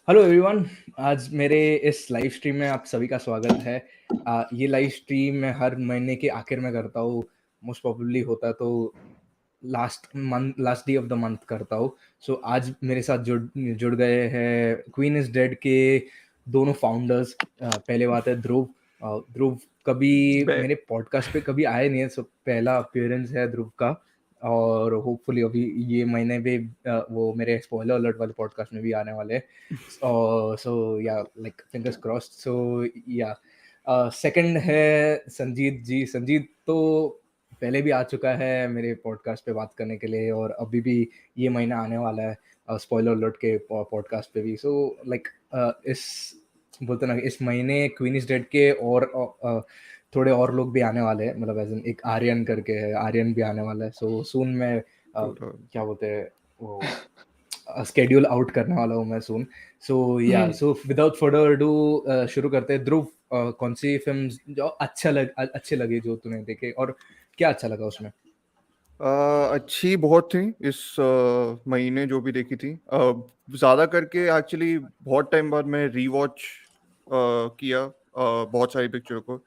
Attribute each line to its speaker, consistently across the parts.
Speaker 1: Hello everyone. आज मेरे इस लाइव स्ट्रीम में आप सभी का स्वागत है। ये लाइव स्ट्रीम मैं हर महीने के आखिर में करता हूँ। मोस्ट प्रोबेबली होता तो last day of the month करता हूँ। सो आज मेरे साथ जुड़ गए हैं क्वीन इज डेड के दोनों फाउंडर्स। पहले बात है ध्रुव। ध्रुव कभी मेरे पॉडकास्ट पे कभी आए नहीं है, सो पहला अपीयरेंस है ध्रुव का। और होपफुली अभी ये महीने भी वो मेरे स्पॉइलर अलर्ट वाले पॉडकास्ट में भी आने वाले हैं। सो या लाइक फिंगर्स क्रॉस्ड। सो या सेकंड है संजीत जी। संजीत तो पहले भी आ चुका है मेरे पॉडकास्ट पे बात करने के लिए, और अभी भी ये महीना आने वाला है स्पॉइलर अलर्ट के पॉडकास्ट पे भी। सो लाइक इस बोलते ना इस महीने क्वीन इज डेड के और थोड़े और लोग भी आने वाले हैं, मतलब एज इन एक आर्यन करके है, आर्यन भी आने वाला है। सो सून मैं क्या बोलते हैं वो स्केड्यूल आउट करने वाला हूँ मैं सून। सो विदाउट फर्दर डू शुरू करते हैं। ध्रुव, कौन सी फिल्म जो अच्छे लगे जो तूने देखे, और क्या अच्छा लगा उसमें?
Speaker 2: अच्छी बहुत थी इस महीने जो भी देखी थी। ज़्यादा करके एक्चुअली बहुत टाइम बाद मैं रीवॉच किया बहुत सारी पिक्चर को,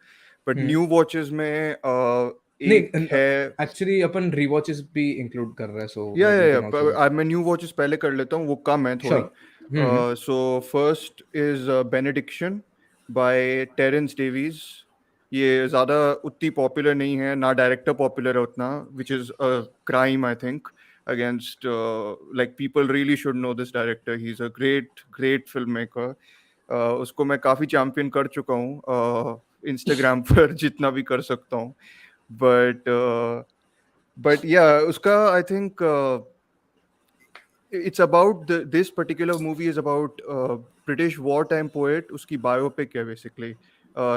Speaker 2: बट न्यू वॉचेस में एक
Speaker 1: नहीं,
Speaker 2: है।
Speaker 1: एक्चुअली अपन रीवॉचेस भी इंक्लूड कर रहे हैं, सो
Speaker 2: या
Speaker 1: लाइक वी कैन आल्सो।
Speaker 2: मैं न्यू वॉचेस पहले कर लेता हूँ, वो कम है थोड़ी।
Speaker 1: Sure. Hmm.
Speaker 2: So first is benediction by Terence Davies. ये ज़्यादा उतनी पॉपुलर नहीं है, ना डायरेक्टर पॉपुलर है उतना, which is a crime I think against, like people really should know this director. He is a great great film maker. उसको मैं काफ़ी चैम्पियन कर चुका हूँ इंस्टाग्राम पर जितना भी कर सकता हूँ, बट या उसका I think it's about this particular movie is about British wartime poet. Uski biopic hai basically.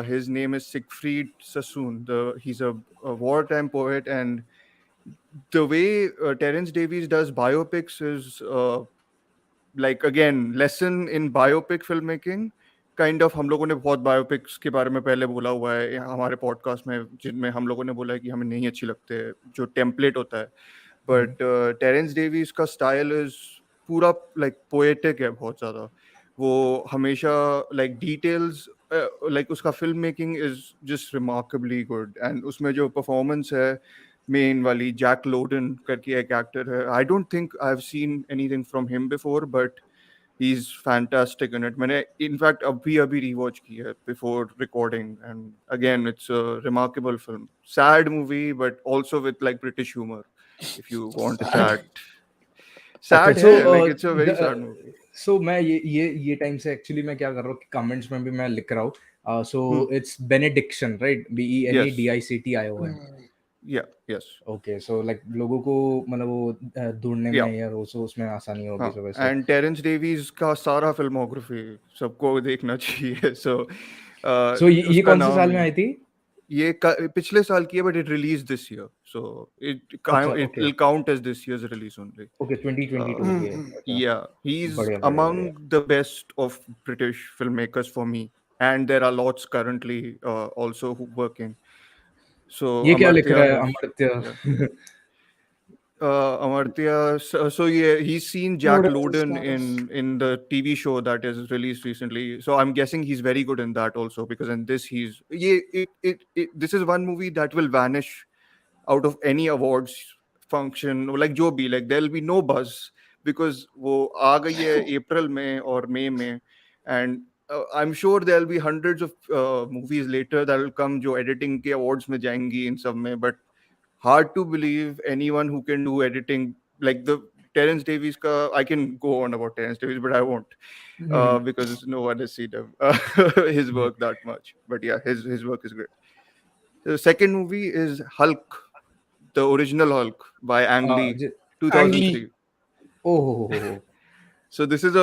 Speaker 2: His name is Siegfried Sassoon. He's a wartime poet, and the way Terence Davies does biopics is like again lesson in biopic filmmaking. Kind of हम लोगों ने बहुत biopics के बारे में पहले बोला हुआ है हमारे पॉडकास्ट में, जिनमें हम लोगों ने बोला है कि हमें नहीं अच्छी लगते, जो टेम्पलेट होता है। बट टेरेंस डेवीज का स्टाइल इज पूरा लाइक पोएटिक है बहुत ज़्यादा। वो हमेशा लाइक डिटेल्स, लाइक उसका film making is just remarkably good. And उसमें जो परफॉर्मेंस है मेन वाली, जैक लोडन करके एक एक्टर है, I don't think I have seen anything from him before, but he is fantastic in it. मैंने इनफैक्ट अभी रिवॉच की है before recording, and again it's a remarkable film. Sad movie but also with like British humour, if you want a
Speaker 1: okay.
Speaker 2: sad है, like it's a very sad movie.
Speaker 1: सो मैं ये time से actually मैं क्या कर रहा हूँ कि कमेंट्स में भी मैं लिख रहा हूँ। So it's benediction, right?
Speaker 2: Yes.
Speaker 1: BENEDICT आया हुआ है।
Speaker 2: Yeah. Yes.
Speaker 1: Okay, so like लोगों को मतलब वो ढूंढने
Speaker 2: Yeah.
Speaker 1: में या उसो उसमें आसानी होगी,
Speaker 2: हाँ,
Speaker 1: सो वैसे।
Speaker 2: एंड टेरेंस डेवीज का सारा फिल्मोग्राफी सबको देखना चाहिए। सो
Speaker 1: सो ये
Speaker 2: उसका
Speaker 1: कौन से
Speaker 2: नाम
Speaker 1: साल में
Speaker 2: ही
Speaker 1: आई थी?
Speaker 2: ये पिछले साल की है, but it release this year, so it
Speaker 1: अच्छा,
Speaker 2: it
Speaker 1: okay.
Speaker 2: Will count as this year's release only.
Speaker 1: Okay, 2022 की है। अच्छा,
Speaker 2: Yeah, he's
Speaker 1: बढ़िया बढ़िया बढ़िया।
Speaker 2: among the best of British filmmakers for me, and there are lots currently also who working. So
Speaker 1: ये क्या लिख
Speaker 2: Amartya
Speaker 1: रहा है
Speaker 2: has, yeah.
Speaker 1: Amartya?
Speaker 2: Amartya, so yeah, he's seen Jack Lowden in the TV show that is released recently. So I'm guessing he's very good in that also, because in this he's yeah, this is one movie that will vanish out of any awards function, like जो भी, like there'll be no buzz, because वो आ गई है April में और May में, and I'm sure there'll be hundreds of movies later that will come जो editing के awards में जाएंगी इन सब में, but hard to believe anyone who can do editing like the Terence Davies ka. I can go on about Terence Davies, but I won't, because no one has seen him, his work that much. But yeah, his work is great. The second movie is Hulk, the original Hulk by Ang Lee,
Speaker 3: Ang Lee.
Speaker 2: 2003.
Speaker 1: Oh.
Speaker 2: So this is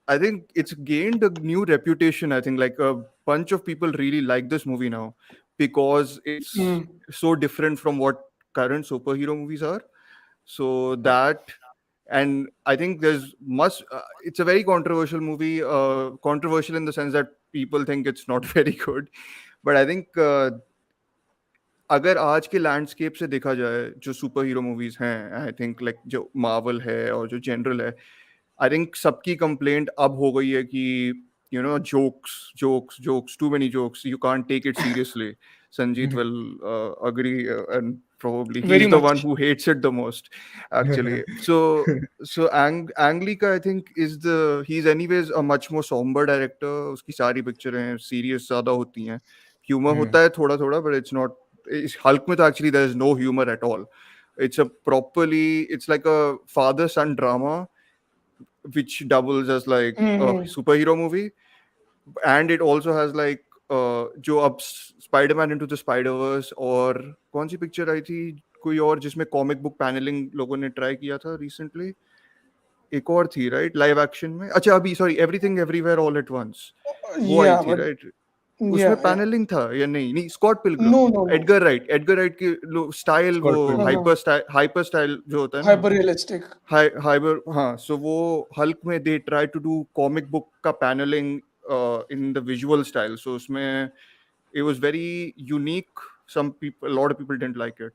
Speaker 2: I think it's gained a new reputation. I think like a bunch of people really like this movie now because it's so different from what current superhero movies are. So that, and I think there's must it's a very controversial movie, controversial in the sense that people think it's not very good, but I think अगर आज के landscape से देखा जाए जो super hero movies हैं, I think like जो Marvel है और जो जनरल है, आई थिंक सबकी कंप्लेंट अब हो गई है कि jokes, too many jokes, you can't take it seriously. Sanjeet will agree, and probably
Speaker 3: Very
Speaker 2: he's the one
Speaker 3: much.
Speaker 2: who hates it the most, actually. So Anglika, I think, he's anyways a much more somber director. Uski sari pictures serious ज़्यादा होती हैं. Humor होता है थोड़ा थोड़ा, but it's not. इस Hulk में तो actually there is no humor at all. It's like a father-son drama which doubles as like a
Speaker 3: Hmm.
Speaker 2: superhero movie, and it also has like जो अब Spider-Man into the Spider-Verse और कौन सी picture आई थी कोई और जिसमें कॉमिक बुक पैनलिंग लोगों ने ट्राई किया था रिसेंटली, एक और थी राइट लाइव एक्शन में, अच्छा अभी sorry everything everywhere all at once, वो आई
Speaker 3: Yeah,
Speaker 2: थी
Speaker 3: but
Speaker 2: राइट, उसमें
Speaker 3: yeah, yeah.
Speaker 2: पैनलिंग था या नहीं, नहीं Scott Pilgrim,
Speaker 3: No, no, no.
Speaker 2: Edgar Wright की स्टाइल, वो
Speaker 1: Scott Pilgrim.
Speaker 3: Uh-huh.
Speaker 2: Hyper style जो होता है ना,
Speaker 3: Hyper realistic.
Speaker 2: हाइबर, हाँ, सो वो हल्क में they try to do comic book का panelling in the visual style, so उसमें it was very unique. A lot of people didn't like it,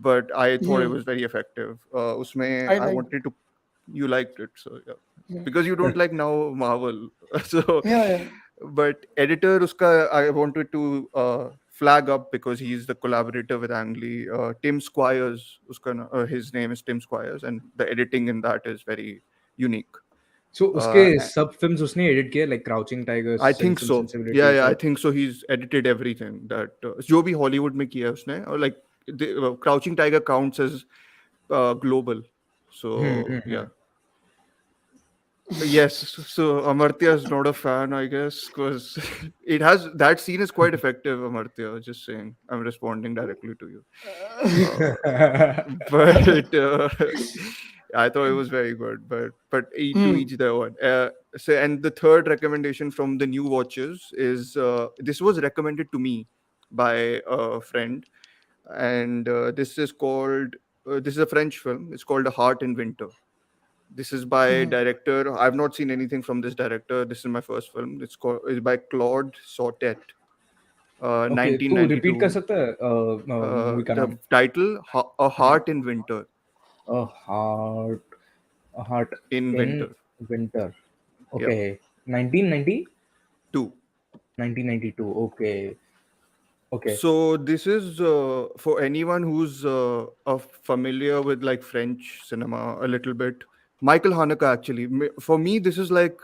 Speaker 2: but I thought it
Speaker 3: Hmm.
Speaker 2: was very effective. Usme
Speaker 3: I
Speaker 2: I
Speaker 3: like.
Speaker 2: wanted to, you liked it, so yeah,
Speaker 3: Yeah,
Speaker 2: because you don't like now Marvel. So
Speaker 3: yeah, yeah.
Speaker 2: but editor uska I wanted to flag up because he's the collaborator with Ang Lee, Tim Squires, his name is Tim Squires, and the editing in that is very unique.
Speaker 1: सो उसके
Speaker 2: uh,
Speaker 1: सब films उसने edit किए, like crouching tiger,
Speaker 2: I think
Speaker 1: sense and
Speaker 2: so.
Speaker 1: Sensibility
Speaker 2: Yeah, I
Speaker 1: सब।
Speaker 2: think so. He's edited everything that जो भी Hollywood में किया है उसने, और like Crouching Tiger counts as global. So yeah. Yes, so Amartya is not a fan, I guess, because it has that scene is quite effective. Amartya, just saying, I'm responding directly to you. Uh, but I thought it was very good. But to
Speaker 3: Hmm.
Speaker 2: each their own. So, and the third recommendation from the new watches is this was recommended to me by a friend, and this is a French film. It's called A Heart in Winter. This is by
Speaker 3: Hmm.
Speaker 2: director. I've not seen anything from this director. This is my first film. It's by Claude Sautet,
Speaker 1: okay, तू repeat कर
Speaker 2: 1992.
Speaker 1: सकता है movie का
Speaker 2: The
Speaker 1: नाम?
Speaker 2: title, A Heart in Winter.
Speaker 1: A heart, a heart
Speaker 2: In
Speaker 1: in
Speaker 2: winter.
Speaker 1: Winter.
Speaker 2: Yep.
Speaker 1: Okay, 1990,
Speaker 2: 2.
Speaker 1: 1992। Okay, okay.
Speaker 2: So this is for anyone who's familiar with like French cinema a little bit. Michael Haneke, actually, for me, this is like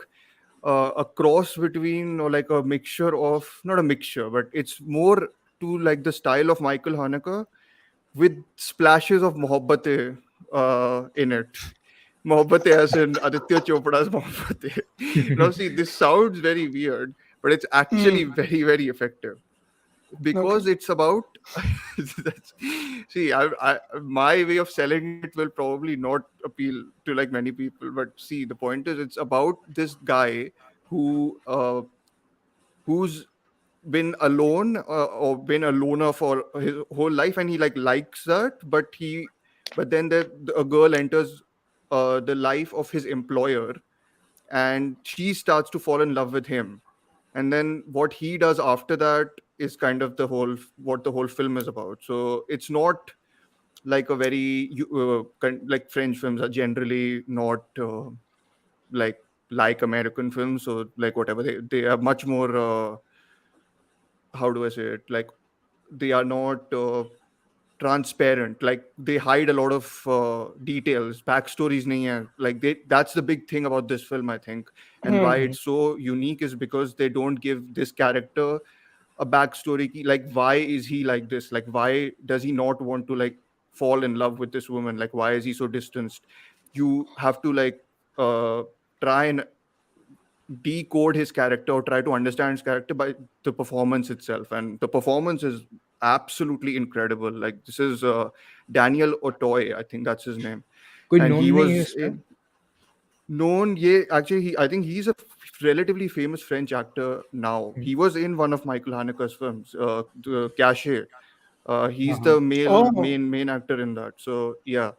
Speaker 2: a cross between, or like a mixture of, not a mixture, but it's more to like the style of Michael Haneke with splashes of Mohabbat in it. Mohabbat as in Aditya Chopra's Mohabbat. Now, see, this sounds very weird, but it's actually
Speaker 3: Hmm.
Speaker 2: very, very effective
Speaker 3: Okay.
Speaker 2: because it's about. See, my way of selling it will probably not appeal to like many people, but see, the point is, it's about this guy who's been alone or been a loner for his whole life, and he like likes that, but then a girl enters the life of his employer, and she starts to fall in love with him, and then what he does after that is kind of what the whole film is about. So it's not like a very like French films are generally not like American films, so like whatever, they are much more how do I say it, like they are not transparent, like they hide a lot of details, backstories nahi hai. Like that's the big thing about this film, I think, and why
Speaker 3: Hmm.
Speaker 2: it's so unique is because they don't give this character a backstory like why is he like this, like why does he not want to like fall in love with this woman, like why is he so distanced. You have to like try and decode his character or try to understand his character by the performance itself, and the performance is absolutely incredible. Like this is Daniel Otoy, I think that's his name,
Speaker 1: कोई
Speaker 2: and
Speaker 1: known
Speaker 2: he
Speaker 1: नहीं है
Speaker 2: was
Speaker 1: इसमें?
Speaker 2: known, yeah, actually I think he's a relatively famous French actor now. He was in one of Michael Haneke's films, the Cache.
Speaker 1: हाँ
Speaker 2: He's
Speaker 1: हाँ।
Speaker 2: the male
Speaker 3: Oh,
Speaker 2: main actor in that. So yeah,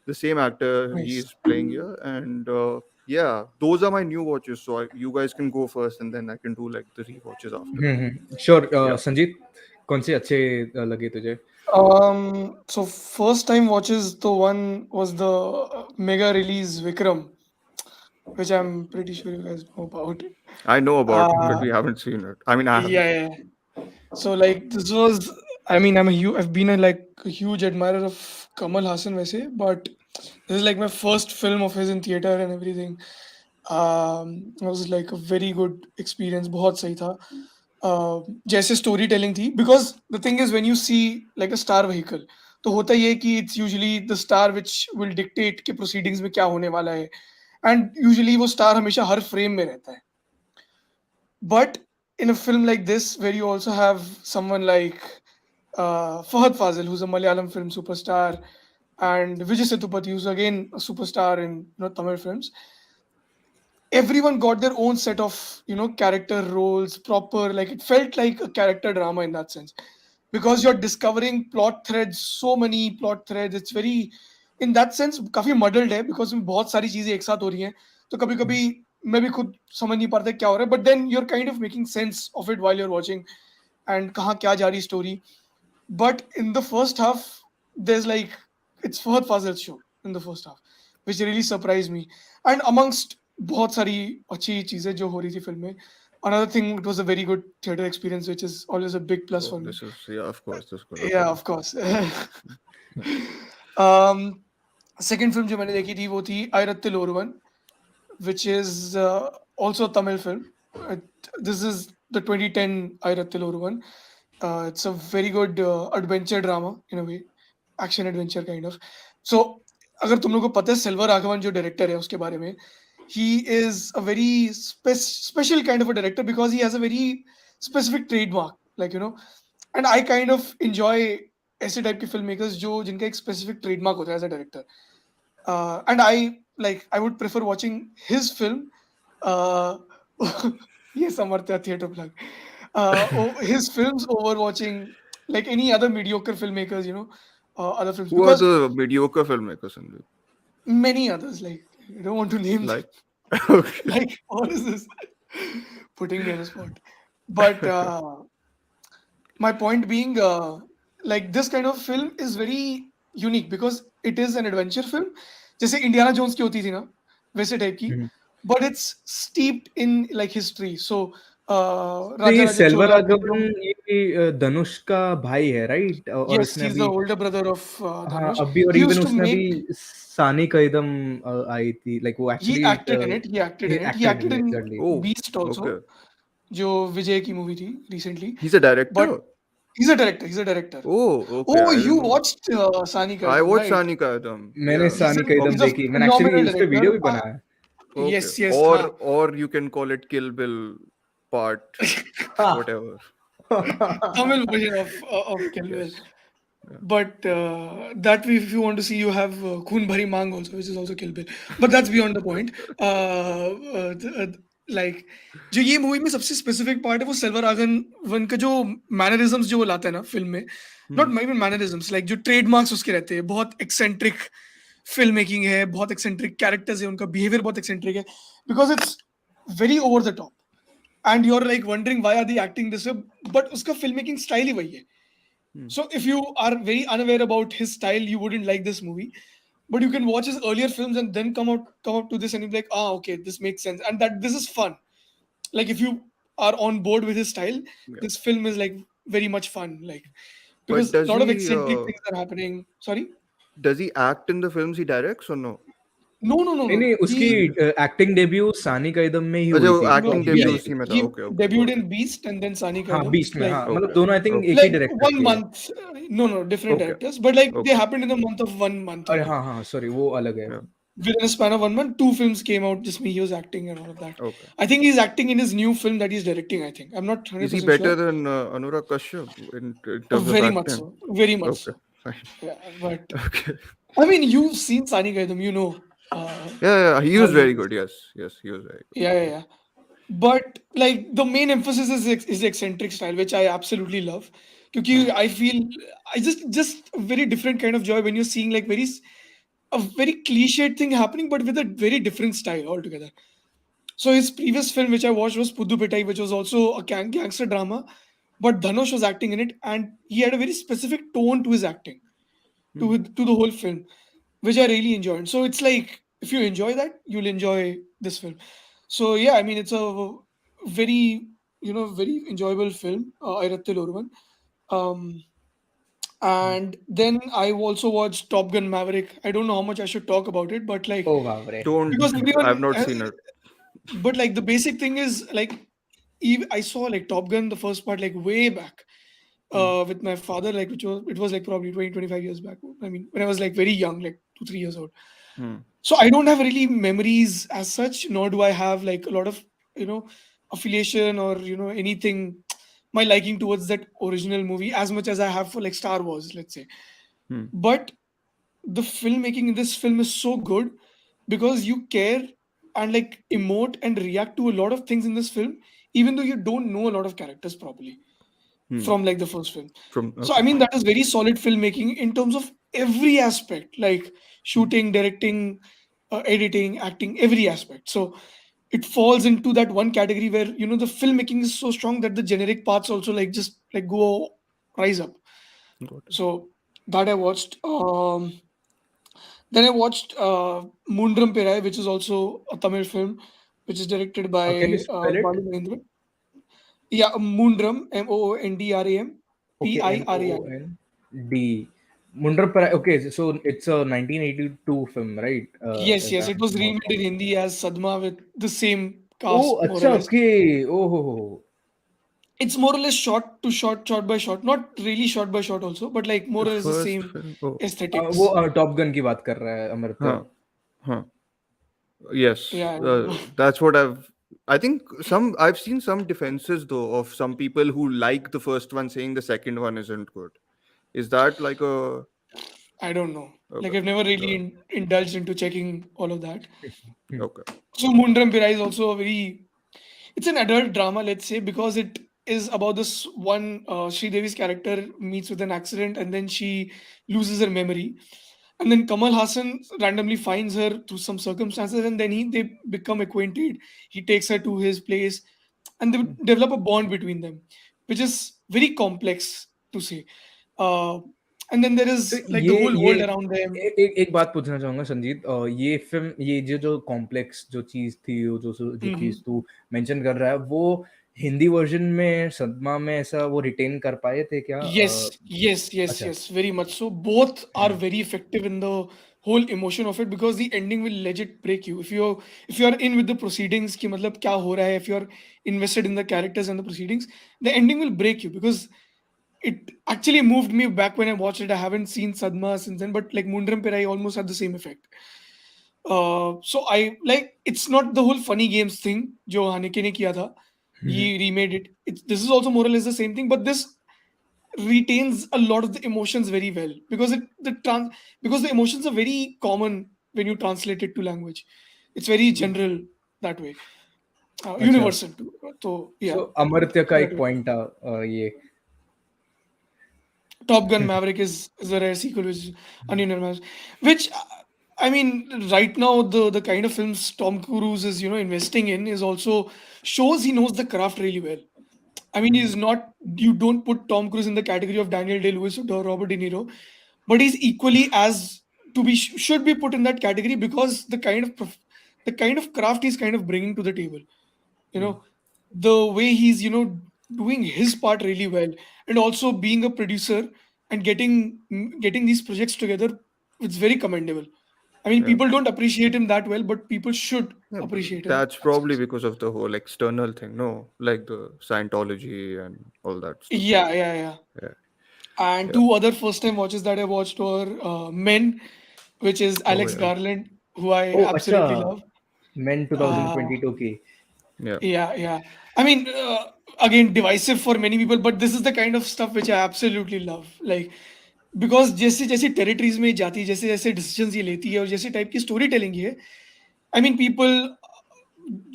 Speaker 2: the same actor
Speaker 3: nice.
Speaker 2: he's playing here, and yeah, those are my new watches. So you guys can go first, and then I can do like the rewatches after.
Speaker 1: Sure.
Speaker 2: Yeah.
Speaker 1: Sanjeet, कौन से अच्छे लगे तुझे?
Speaker 3: So first time watches, the one was the mega release Vikram. which I'm pretty sure you guys know about.
Speaker 2: I know about it, but
Speaker 3: Uh,
Speaker 2: we haven't seen it. I mean, I haven't
Speaker 3: yeah,
Speaker 2: seen
Speaker 3: yeah. So like this was, I mean, I've been a huge admirer of Kamal Hassan, वैसे, but this is like my first film of his in theater and everything. It was like a very good experience. बहुत सही था. जैसे story telling थी, because the thing is when you see like a star vehicle, तो होता ये है कि it's usually the star which will dictate कि proceedings में क्या होने वाला है, and usually वो star हमेशा हर frame में रहता है. But in a film like this, where you also have someone like Fahad Fazil, who's a Malayalam film superstar, and Vijay Sethupathi, who's again a superstar in Tamil films, everyone got their own set of character roles, proper, like it felt like a character drama in that sense, because you're discovering plot threads, so many plot threads. It's very, in that sense, काफी muddled है, because में बहुत सारी चीजें एक साथ हो रही हैं, तो कभी कभी मैं भी खुद समझ नहीं पाता क्या हो रहा है, but then you're kind of making sense of it while you're watching, and कहाँ क्या जा रही story. But in the first half, there's like, it's Fahad Fazil's show in the first half, which really surprised me. And amongst बहुत सारी अच्छी चीजें जो हो रही थी फिल्म में, another thing, it was a very good theater experience, which is always a big plus
Speaker 2: it. Oh,
Speaker 3: for me.
Speaker 2: this is, yeah, of course, this could
Speaker 3: Yeah,
Speaker 2: happen.
Speaker 3: of course. um, second film जो मैंने देखी थी वो थी आयरत्तिल Oruvan, which is also a Tamil film. This is the 2010 Ayrattil Oruvan. It's a very good adventure drama in a way, action adventure kind of. So अगर तुम लोगों को पता है सिल्वर राघवन जो डायरेक्टर है उसके बारे में, he is a very special kind of a director, because he has a very specific trademark, like and I kind of enjoy ऐसे टाइप के फिल्म मेकर्स जो जिनका एक स्पेसिफिक ट्रेडमार्क होता है as a director. And I would prefer watching his film. uh, ये समर्थ्य theater plug. His films over watching like any other mediocre filmmakers, other films,
Speaker 2: Who are
Speaker 3: because
Speaker 2: the mediocre filmmakers, Sanjeet?
Speaker 3: many others, like I don't want to name them.
Speaker 2: Like, okay.
Speaker 3: Like what is this? Putting me on the spot. But my point being, like this kind of film is very unique because it is an adventure film, जैसे Indiana Jones की होती थी ना, वैसे type की, but it's steeped in like history. So
Speaker 1: तो
Speaker 3: राजा
Speaker 1: ये
Speaker 3: राजा
Speaker 1: सेल्वा
Speaker 3: चोला
Speaker 1: राघवन ये धनुष का भाई है, राइट? और
Speaker 3: yes,
Speaker 1: उसने
Speaker 3: he's the
Speaker 1: अभी,
Speaker 3: older brother of
Speaker 1: हाँ
Speaker 3: Dhanush.
Speaker 1: अभी, और
Speaker 3: He
Speaker 1: इवन
Speaker 3: used to
Speaker 1: उसने अभी
Speaker 3: make,
Speaker 1: सानी कदम आई थी, लाइक वो
Speaker 3: he
Speaker 1: actually
Speaker 3: acted in it, he acted in it, he
Speaker 1: acted
Speaker 3: acted
Speaker 1: in
Speaker 3: in
Speaker 1: exactly.
Speaker 2: Oh,
Speaker 3: Beast also,
Speaker 2: okay.
Speaker 3: जो विजय की मूवी थी recently.
Speaker 2: He's a director.
Speaker 3: But he's a director, he's a director.
Speaker 2: Oh, okay.
Speaker 3: Oh,
Speaker 2: I
Speaker 3: you
Speaker 2: didn't know.
Speaker 3: watched Sani
Speaker 2: I
Speaker 3: Kadam,
Speaker 2: watched
Speaker 3: right?
Speaker 2: Sani Kadam.
Speaker 1: मैंने
Speaker 2: Yeah.
Speaker 1: सानी कदम
Speaker 3: He's a
Speaker 1: देखी, मैंने actually
Speaker 3: phenomenal
Speaker 1: उस पे
Speaker 3: director.
Speaker 1: Video भी बनाया.
Speaker 2: Okay.
Speaker 3: Yes, yes.
Speaker 2: Or you can call it Kill Bill part whatever.
Speaker 3: Tamil version of Kill Bill.
Speaker 2: Yes.
Speaker 3: But that if you want to see, you have Khoon Bhari Mang also, which is also Kill Bill. But that's beyond the point. Like जो ये movie में सबसे specific part है वो silver Raghavan का जो mannerisms जो वो लाता है ना फिल्म में, नॉट इवन मैनरिज्म्स, लाइक जो ट्रेडमार्क्स उसके रहते हैं, बहुत एक्सेंट्रिक फिल्म मेकिंग है, बहुत एक्सेंट्रिक कैरेक्टर्स है, उनका बिहेवियर बहुत एक्सेंट्रिक है, because it's very over the top and you're like wondering why are they acting this way, but uska filmmaking style hi wahi hai. So if you are very unaware about his style, you wouldn't like this movie, but you can watch his earlier films and then come up to this and you'll be like, okay, this makes sense, and that this is fun. Like if you are on board with his style, this film is like very much fun, like
Speaker 2: But
Speaker 3: because a
Speaker 2: does
Speaker 3: lot of
Speaker 2: he
Speaker 3: eccentric things are happening. Sorry?
Speaker 2: does he act in the films he directs or no?
Speaker 3: No,
Speaker 1: नहीं नहीं, उसकी acting debut सानी कदम में ही
Speaker 2: अच्छा,
Speaker 1: हुई
Speaker 2: वो
Speaker 1: थी,
Speaker 2: acting
Speaker 1: अभी
Speaker 2: debut
Speaker 1: आई
Speaker 2: उसी
Speaker 1: थी.
Speaker 2: में था.
Speaker 3: he
Speaker 2: Okay, okay.
Speaker 3: debuted
Speaker 2: got
Speaker 3: in
Speaker 2: it.
Speaker 3: Beast and then Sani
Speaker 1: हाँ
Speaker 3: Kadam,
Speaker 1: बीस्ट में,
Speaker 3: like
Speaker 1: हाँ
Speaker 2: Okay.
Speaker 1: मतलब दोनों आई थिंक एक ही
Speaker 3: like
Speaker 1: डायरेक्टर
Speaker 3: one
Speaker 1: के.
Speaker 3: month. No, different
Speaker 2: Okay.
Speaker 3: directors, but like they
Speaker 2: Okay.
Speaker 3: happened in the month of 1 month
Speaker 1: अरे
Speaker 3: only.
Speaker 1: हाँ हाँ, सॉरी, वो अलग है.
Speaker 2: Yeah.
Speaker 3: Within a span of 1 month, 2 films came out. Just me, he was acting and all of that.
Speaker 2: Okay.
Speaker 3: I think he's acting in his new film that he's directing. I think I'm not
Speaker 2: Is he
Speaker 3: 100%
Speaker 2: better
Speaker 3: sure.
Speaker 2: than Anurag Kashyap in terms of
Speaker 3: Very much
Speaker 2: acting?
Speaker 3: so. Very much
Speaker 2: Okay.
Speaker 3: so.
Speaker 2: Fine.
Speaker 3: Yeah, but
Speaker 2: Okay.
Speaker 3: I mean, you've seen Sani Gaidam, you know.
Speaker 2: Yeah, he
Speaker 3: how
Speaker 2: was
Speaker 3: he
Speaker 2: very
Speaker 3: is.
Speaker 2: good. Yes, he was very good.
Speaker 3: Yeah. But like the main emphasis is eccentric style, which I absolutely love. Because I feel I just a very different kind of joy when you're seeing like a very cliched thing happening, but with a very different style altogether. So his previous film, which I watched, was Puddu Pitai, which was also a gangster drama, but Dhanush was acting in it, and he had a very specific tone to his acting, to the whole film, which I really enjoyed. So it's like if you enjoy that, you'll enjoy this film. So yeah, I mean, it's a very, very enjoyable film, Ayrattil Orvan. Um, and then I also watched Top Gun Maverick. I don't know how much I should talk about it, but like,
Speaker 1: Oh, wow, re.
Speaker 2: Don't.
Speaker 3: because everyone,
Speaker 2: I've not seen it.
Speaker 3: but like the basic thing is like, I saw like Top Gun, the first part, like way back,
Speaker 2: Hmm.
Speaker 3: with my father, like it was like probably 20-25 years back. I mean, when I was like very young, like 2-3 years old.
Speaker 2: Hmm.
Speaker 3: So I don't have really memories as such, nor do I have like a lot of, you know, affiliation or, anything, my liking towards that original movie as much as I have for like Star Wars, let's say.
Speaker 2: Hmm.
Speaker 3: But the filmmaking in this film is so good because you care and like emote and react to a lot of things in this film, even though you don't know a lot of characters properly
Speaker 2: Hmm.
Speaker 3: from like the first film.
Speaker 2: From
Speaker 3: So I
Speaker 2: okay.
Speaker 3: mean, that is very solid filmmaking in terms of every aspect, like shooting, directing, editing, acting, every aspect. So it falls into that one category where, the filmmaking is so strong that the generic parts also like just like go rise up.
Speaker 2: Got it.
Speaker 3: So that I watched. Then I watched Moondram Pirai, which is also a Tamil film, which is directed
Speaker 1: Can you
Speaker 3: by
Speaker 1: spell it?
Speaker 3: Waali Mahendra. Yeah, Moondram, Mondram,
Speaker 1: Okay,
Speaker 3: Pirai.
Speaker 1: Moond. Mundrapara. Okay, so it's a 1982 film, right?
Speaker 3: Yes,
Speaker 1: If
Speaker 3: yes, it
Speaker 1: I'm
Speaker 3: was
Speaker 1: not
Speaker 3: remade in
Speaker 1: wrong.
Speaker 3: Hindi as Sadma with the same
Speaker 1: Oh,
Speaker 3: cast, more or
Speaker 1: अच्छा,
Speaker 3: less.
Speaker 1: okay. Oh, ho, ho.
Speaker 3: It's more or less shot to shot, shot by shot. Not really shot by shot also, but like more
Speaker 2: The
Speaker 3: or less the
Speaker 2: first
Speaker 3: same
Speaker 2: film. Oh.
Speaker 1: वो
Speaker 3: aesthetics.
Speaker 1: Top gun की बात कर रहा है Amartya.
Speaker 2: Huh. Huh. Yes.
Speaker 3: Yeah.
Speaker 2: That's what I've. I think I've seen some defenses though of some people who like the first one saying the second one isn't good. Is that like a
Speaker 3: I don't know. Like
Speaker 2: okay?
Speaker 3: I've never really
Speaker 2: Uh,
Speaker 3: indulged into checking all of that.
Speaker 2: okay.
Speaker 3: So Mundram Pirai is also a very, it's an adult drama, let's say, because it is about this one Sri Devi's character meets with an accident and then she loses her memory. And then Kamal Hassan randomly finds her through some circumstances and then they become acquainted. He takes her to his place and they develop a bond between them, which is very complex to say. Uh, and then there
Speaker 1: तो
Speaker 3: is like the
Speaker 1: ये
Speaker 3: whole
Speaker 1: ये
Speaker 3: world around them.
Speaker 1: एक बात पूछना चाहूंगा संजीत. ये film, ये जो कॉम्प्लेक्स जो चीज थी, जो चीज तू मेंशन कर रहा है, वो हिंदी वर्जन में सदमा में ऐसा वो रिटेन कर पाए थे क्या?
Speaker 3: Yes, yes, yes,
Speaker 1: अच्छा.
Speaker 3: yes, very much so. Both are very effective in the whole emotion of it because the ending will legit break you. If you are in with the proceedings, ki matlab kya ho raha hai, if you are invested in the characters and the proceedings, the ending will break you because it actually moved me back when I watched it. I haven't seen Sadma since then, but like Mundram Pirai almost had the same effect. So I like it's not the whole funny games thing जो हानिके ने किया था. He remade it. This is also more or less the same thing, but this retains a lot of the emotions very well because because the emotions are very common when you translate it to language. It's very general that way,
Speaker 1: अच्छा.
Speaker 3: universal too. So
Speaker 1: सो
Speaker 3: yeah,
Speaker 1: Amartya का
Speaker 3: that
Speaker 1: एक
Speaker 3: way.
Speaker 1: Point था, ये.
Speaker 3: Top Gun Maverick is a rare sequel which is ununanimous. Which I mean, right now the kind of films Tom Cruise is investing in is also shows he knows the craft really well. I mean, he's not. You don't put Tom Cruise in the category of Daniel Day Lewis or Robert De Niro, but he's equally as should be put in that category because the kind of craft he's kind of bringing to the table. You know, the way he's doing his part really well, and also being a producer and getting these projects together, it's very commendable. I mean,
Speaker 2: Yeah.
Speaker 3: people don't appreciate him that well, but people should
Speaker 2: Yeah.
Speaker 3: appreciate him
Speaker 2: That's
Speaker 3: as
Speaker 2: probably
Speaker 3: such.
Speaker 2: because of the whole external thing. No, like the Scientology and all that stuff.
Speaker 3: Yeah, yeah, yeah.
Speaker 2: Yeah.
Speaker 3: And
Speaker 2: Yeah.
Speaker 3: two other first time watches that I watched were Men, which is
Speaker 2: Oh
Speaker 3: Alex
Speaker 2: yeah.
Speaker 3: Garland, who I
Speaker 1: ओ अच्छा.
Speaker 3: absolutely love.
Speaker 1: Men
Speaker 3: Uh,
Speaker 1: 2022 की.
Speaker 2: Yeah.
Speaker 3: yeah, yeah. I mean, again, divisive for many people, but this is the kind of stuff which I absolutely love. Like, because जैसे जैसे territories में जाती है, जैसे जैसे decisions ये लेती है और जैसे टाइप की स्टोरी टेलिंग है, आई मीन पीपल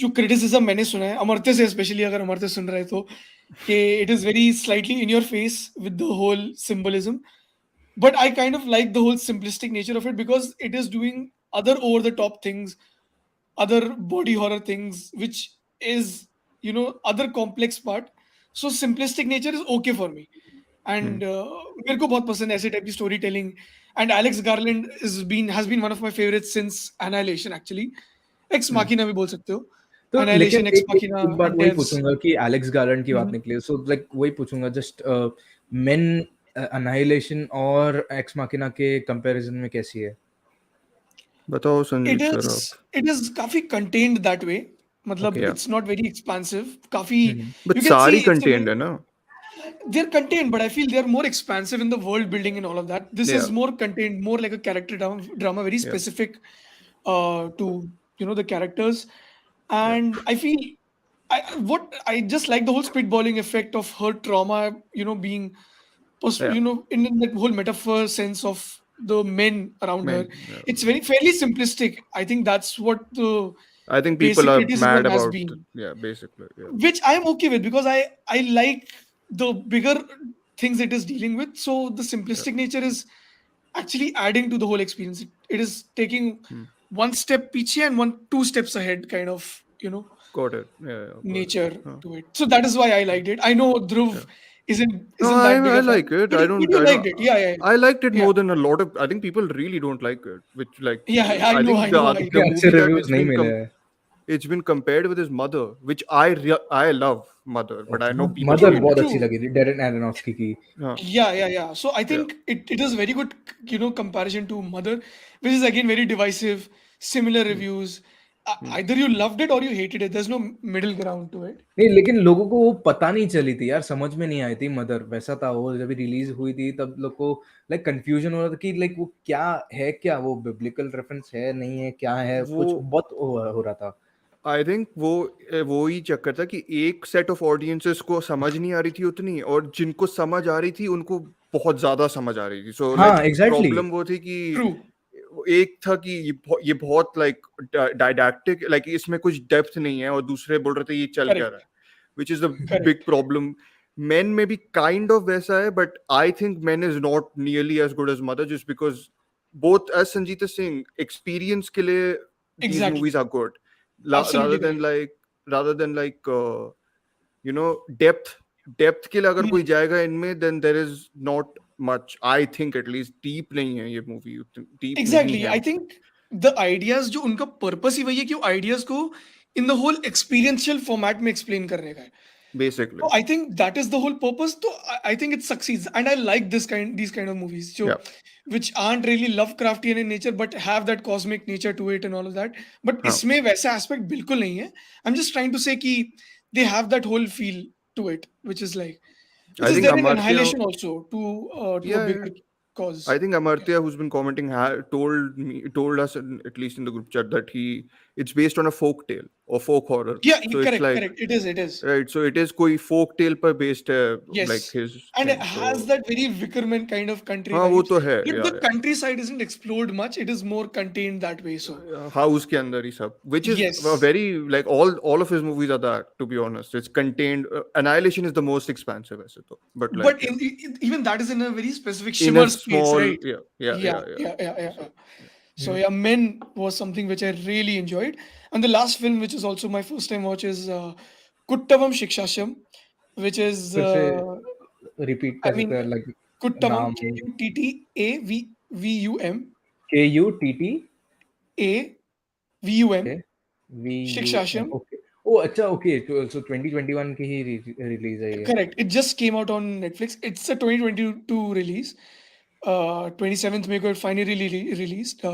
Speaker 3: जो क्रिटिसिज्म मैंने सुना है अमर्त्य से, स्पेशली अगर अमर्त्य सुन रहे तो, कि it is very slightly in your face with the whole symbolism. But I kind of like the whole simplistic nature of it because it is doing other over the top things, other body horror things, which is other complex part. So simplistic nature is okay for me.
Speaker 2: Hmm.
Speaker 3: And मेरे को बहुत पसंद है ऐसे type की story telling. And Alex Garland has been one of my favorites since Annihilation actually. Ex Machina भी बोल सकते हो.
Speaker 1: तो लेकिन
Speaker 3: Annihilation, Ex
Speaker 1: एक
Speaker 3: Machina,
Speaker 1: एक बात
Speaker 3: and
Speaker 1: वही
Speaker 3: Devs.
Speaker 1: पूछूंगा कि एलेक्स गार्लैंड की बात निकली, सो लाइक वही पूछूंगा जस्ट मेन अनाइलेशन और एक्स माकिना के कंपैरिजन में कैसी है?
Speaker 2: बताओ
Speaker 3: It
Speaker 2: संजीत
Speaker 3: is
Speaker 2: सर आप.
Speaker 3: it is काफी contained that way. मतलब
Speaker 1: Okay.
Speaker 3: it's not very expansive. काफी
Speaker 2: But
Speaker 3: you can see
Speaker 2: सारी
Speaker 3: it's a
Speaker 2: contained है ना.
Speaker 3: they're contained, but I feel they're more expansive in the world building and all of that. This
Speaker 2: Yeah.
Speaker 3: is more contained, more like a character drama, very
Speaker 2: Yeah.
Speaker 3: specific to the characters. And I feel I just like the whole spitballing effect of her trauma, being
Speaker 2: Yeah.
Speaker 3: in that whole metaphor sense of the men around her.
Speaker 2: Man,
Speaker 3: It's very fairly simplistic. I think that's what the
Speaker 2: I think people
Speaker 3: basic
Speaker 2: are
Speaker 3: criticism
Speaker 2: mad
Speaker 3: has
Speaker 2: about
Speaker 3: been,
Speaker 2: it. Yeah, basically. Yeah.
Speaker 3: which I am okay with because I like the bigger things it is dealing with. So the simplistic nature is actually adding to the whole experience. It is taking one step piche and two steps ahead, kind of
Speaker 2: Got it. Yeah, got
Speaker 3: nature
Speaker 2: it. Huh.
Speaker 3: to it. So that is why I liked it. I know Dhruv isn't
Speaker 2: No,
Speaker 3: that big
Speaker 2: I
Speaker 3: a fan,
Speaker 2: like it.
Speaker 3: but, but you
Speaker 2: I
Speaker 3: liked
Speaker 2: don't.
Speaker 3: it. Yeah.
Speaker 2: I liked it
Speaker 3: Yeah.
Speaker 2: more than a lot of. I think people really don't like it. Which like.
Speaker 3: Yeah, I
Speaker 2: I
Speaker 3: know,
Speaker 2: think
Speaker 3: I know.
Speaker 2: the
Speaker 1: अच्छे
Speaker 2: movie that
Speaker 1: reviews नहीं मिले हैं.
Speaker 2: it's been compared with his Mother, which I love Mother, but I know people
Speaker 1: mother
Speaker 2: hate
Speaker 1: बहुत
Speaker 2: it.
Speaker 1: अच्छी लगी थी, Darren एरोनॉफ्स्की की.
Speaker 2: Huh.
Speaker 3: Yeah. So I think it is very good, comparison to Mother, which is again very divisive, similar reviews. Either you loved it or you hated it. There's no middle ground to it.
Speaker 1: नहीं, लेकिन लोगों को वो पता नहीं चली थी यार, समझ में नहीं आई थी मदर. वैसा था वो, जब रिलीज हुई थी तब लोग को लाइक कंफ्यूजन हो रहा था कि लाइक वो क्या है, क्या वो बिब्लिकल रेफरेंस है, नहीं है, क्या है, कुछ
Speaker 2: वो
Speaker 1: बहुत हो रहा था.
Speaker 2: आई थिंक वो ही चक्कर था कि एक सेट ऑफ ऑडियंसेस को समझ नहीं आ रही थी उतनी, और जिनको समझ आ रही थी उनको बहुत ज्यादा समझ आ रही थी. सो
Speaker 1: हाँ,
Speaker 2: लाइक
Speaker 1: exactly.
Speaker 2: प्रॉब्लम वो थी कि
Speaker 3: True.
Speaker 2: एक था कि ये बहुत लाइक डायडैक्टिक, लाइक इसमें कुछ डेप्थ नहीं है, और दूसरे बोल रहे थे ये चल क्या रहा है, which is the big problem. Men में भी काइंड ऑफ वैसा है, but I think Men is not nearly as good as Mother, just because both, as Sanjeet is saying, experience के लिए these
Speaker 3: Exactly.
Speaker 2: movies are good.
Speaker 3: Absolutely
Speaker 2: rather than like depth के लिए अगर कोई जाएगा इनमें, then there is not much. I think at least deep नहीं है ये movie, deep
Speaker 3: Exactly.
Speaker 2: नहीं है.
Speaker 3: I think the ideas जो उनका purpose ही वही है कि ideas को in the whole experiential format में explain करने का है.
Speaker 2: Basically.
Speaker 3: So I think that is the whole purpose. So I think it succeeds, and I like these kind of movies, which aren't really Lovecraftian in nature, but have that cosmic nature to it and all of that. But इसमें वैसा aspect बिल्कुल नहीं है. I'm just trying to say कि they have that whole feel to it, which is like, which is there in Annihilation also to a bigger cause.
Speaker 2: I think Amartya, who's been commenting, told us at least in the group chat that it's based on a folk tale or folk horror.
Speaker 3: Yeah,
Speaker 2: so
Speaker 3: correct,
Speaker 2: it's like,
Speaker 3: correct. It is.
Speaker 2: Right, so it is koi folk tale पर based है,
Speaker 3: Yes.
Speaker 2: like his
Speaker 3: and
Speaker 2: thing,
Speaker 3: it has
Speaker 2: so.
Speaker 3: that very Wickerman kind of country
Speaker 2: हाँ वो
Speaker 3: vibes.
Speaker 2: तो है,
Speaker 3: But
Speaker 2: yeah,
Speaker 3: the
Speaker 2: yeah.
Speaker 3: countryside isn't explored much. It is more contained that way. So
Speaker 2: House के अंदर ही सब, which is
Speaker 3: Yes.
Speaker 2: a very like all of his movies are that, to be honest. It's contained. Annihilation is the most expansive ऐसे तो, but like
Speaker 3: but even that is in a very specific
Speaker 2: in
Speaker 3: shimmer
Speaker 2: a
Speaker 3: space,
Speaker 2: small,
Speaker 3: right?
Speaker 2: yeah.
Speaker 3: So Men was something which I really enjoyed. And the last film, which is also my first time watch, is Kuttavam Shikshasham, which is
Speaker 1: फिर से repeat कर सकते हैं, like
Speaker 3: Kuttavam,
Speaker 1: नाम
Speaker 3: KUTTAVVUM,
Speaker 1: KUTTAVVUM
Speaker 3: Shikshasham.
Speaker 1: Okay. ओ अच्छा, okay. सो 2021 की ही release है ये.
Speaker 3: Correct. It just came out on Netflix. It's a 2022 release. 27th May को finally released.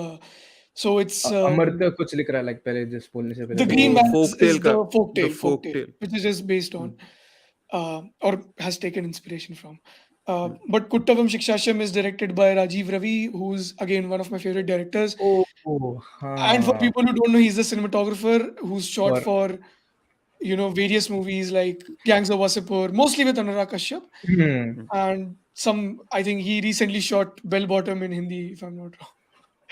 Speaker 3: So it's
Speaker 1: Amartya कुछ लिख रहा है, लाइक पहले जस्ट बोलने से पहले
Speaker 3: The Green Man is the
Speaker 2: folktale,
Speaker 3: folktale, which it is based on, or has taken inspiration from. But Kuttavam Shikshasham is directed by Rajiv Ravi, who's again one of my favorite directors. And for people who don't know, he's the cinematographer who's shot for various movies like Gangs of Wasseypur, mostly with Anurag Kashyap, and I think he recently shot Bell Bottom in Hindi, if I'm not wrong.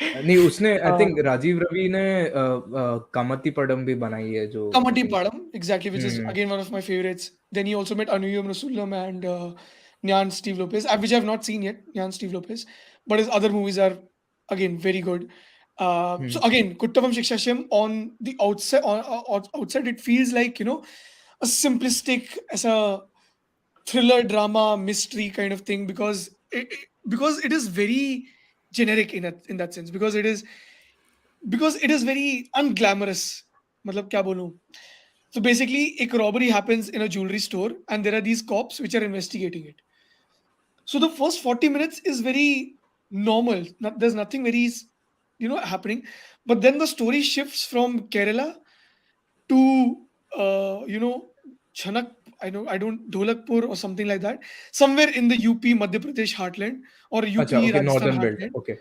Speaker 1: नहीं, उसने I think Rajiv Ravi ने कामती पड़म भी बनाई है, जो
Speaker 3: Kamati Padam, exactly, which is again one of my favorites. Then he also met Anuyam Rasullam and Nyan Steve Lopez, which I have not seen yet, Nyan Steve Lopez, but his other movies are again very good. So again, Kuttavam Shikshasham on the outside it feels like a simplistic as a thriller drama mystery kind of thing, because it is very generic in that sense, because it is very unglamorous. मतलब क्या बोलूं? So basically, एक robbery happens in a jewelry store, and there are these cops which are investigating it. So the first 40 minutes is very normal. There's nothing very, happening. But then the story shifts from Kerala to, Chanak, I don't, Dholakpur or something like that. Somewhere in the UP, Madhya Pradesh heartland, or
Speaker 1: अच्छा,
Speaker 3: UP,
Speaker 1: okay,
Speaker 3: Rajasthan
Speaker 1: northern belt,
Speaker 3: heartland,
Speaker 1: okay.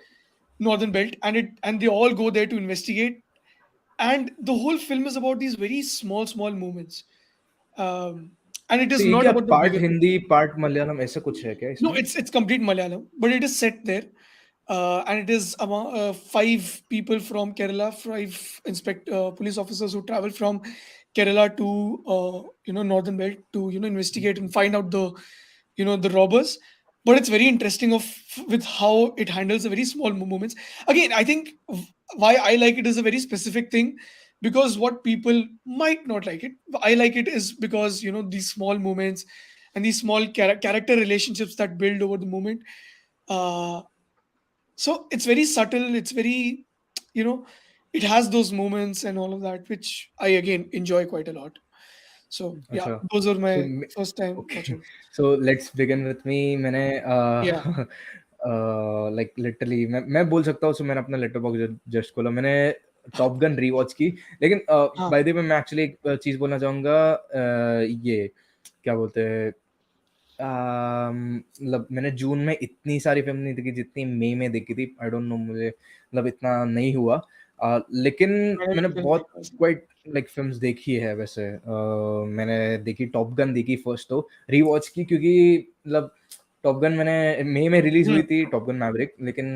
Speaker 3: northern belt, and they all go there to investigate. And the whole film is about these very small moments. And it
Speaker 1: तो
Speaker 3: is
Speaker 1: ये
Speaker 3: not
Speaker 1: क्या
Speaker 3: about the
Speaker 1: part
Speaker 3: bigger picture.
Speaker 1: Hindi part Malayalam ऐसा कुछ है क्या
Speaker 3: No,
Speaker 1: इसमें?
Speaker 3: it's complete Malayalam, but it is set there, and it is among 5 people from Kerala, 5 police officers who travel from Kerala to northern belt to investigate and find out the robbers. But it's very interesting with how it handles the very small moments. Again, I think why I like it is a very specific thing, because what people might not like it, I like it is because these small moments and these small character relationships that build over the moment. Uh, so it's very subtle. It's very, you know, it has those moments and all of that, which I again enjoy quite a lot. So yeah,
Speaker 1: अच्छा,
Speaker 3: those are
Speaker 1: so
Speaker 3: my first time
Speaker 1: okay,
Speaker 3: watching.
Speaker 1: so let's begin with me. मैंने
Speaker 3: Yeah.
Speaker 1: like literally मैं बोल सकता हूँ, so मैंने अपना letterbox just खोला, मैंने टॉप गन रीवॉच की, लेकिन
Speaker 3: हाँ.
Speaker 1: बाय द वे मैं एक्चुअली एक चीज बोलना चाहूंगा, ये क्या बोलते हैं, मतलब मैंने जून में इतनी सारी फिल्म नहीं देखी जितनी मई में देखी थी, आई डोंट नो, मुझे मतलब इतना नहीं हुआ, लेकिन
Speaker 3: मैंने
Speaker 1: मैंने
Speaker 3: भी film
Speaker 1: बहुत
Speaker 3: देखा वैसे.
Speaker 1: क्वाइट लाइक फिल्म्स देखी है वैसे, मैंने देखी टॉप गन देखी फर्स्ट, तो रीवॉच की, क्योंकि मतलब टॉप गन मैंने मई में रिलीज हुई
Speaker 3: हम्म,
Speaker 1: थी, टॉप गन मैवरिक, लेकिन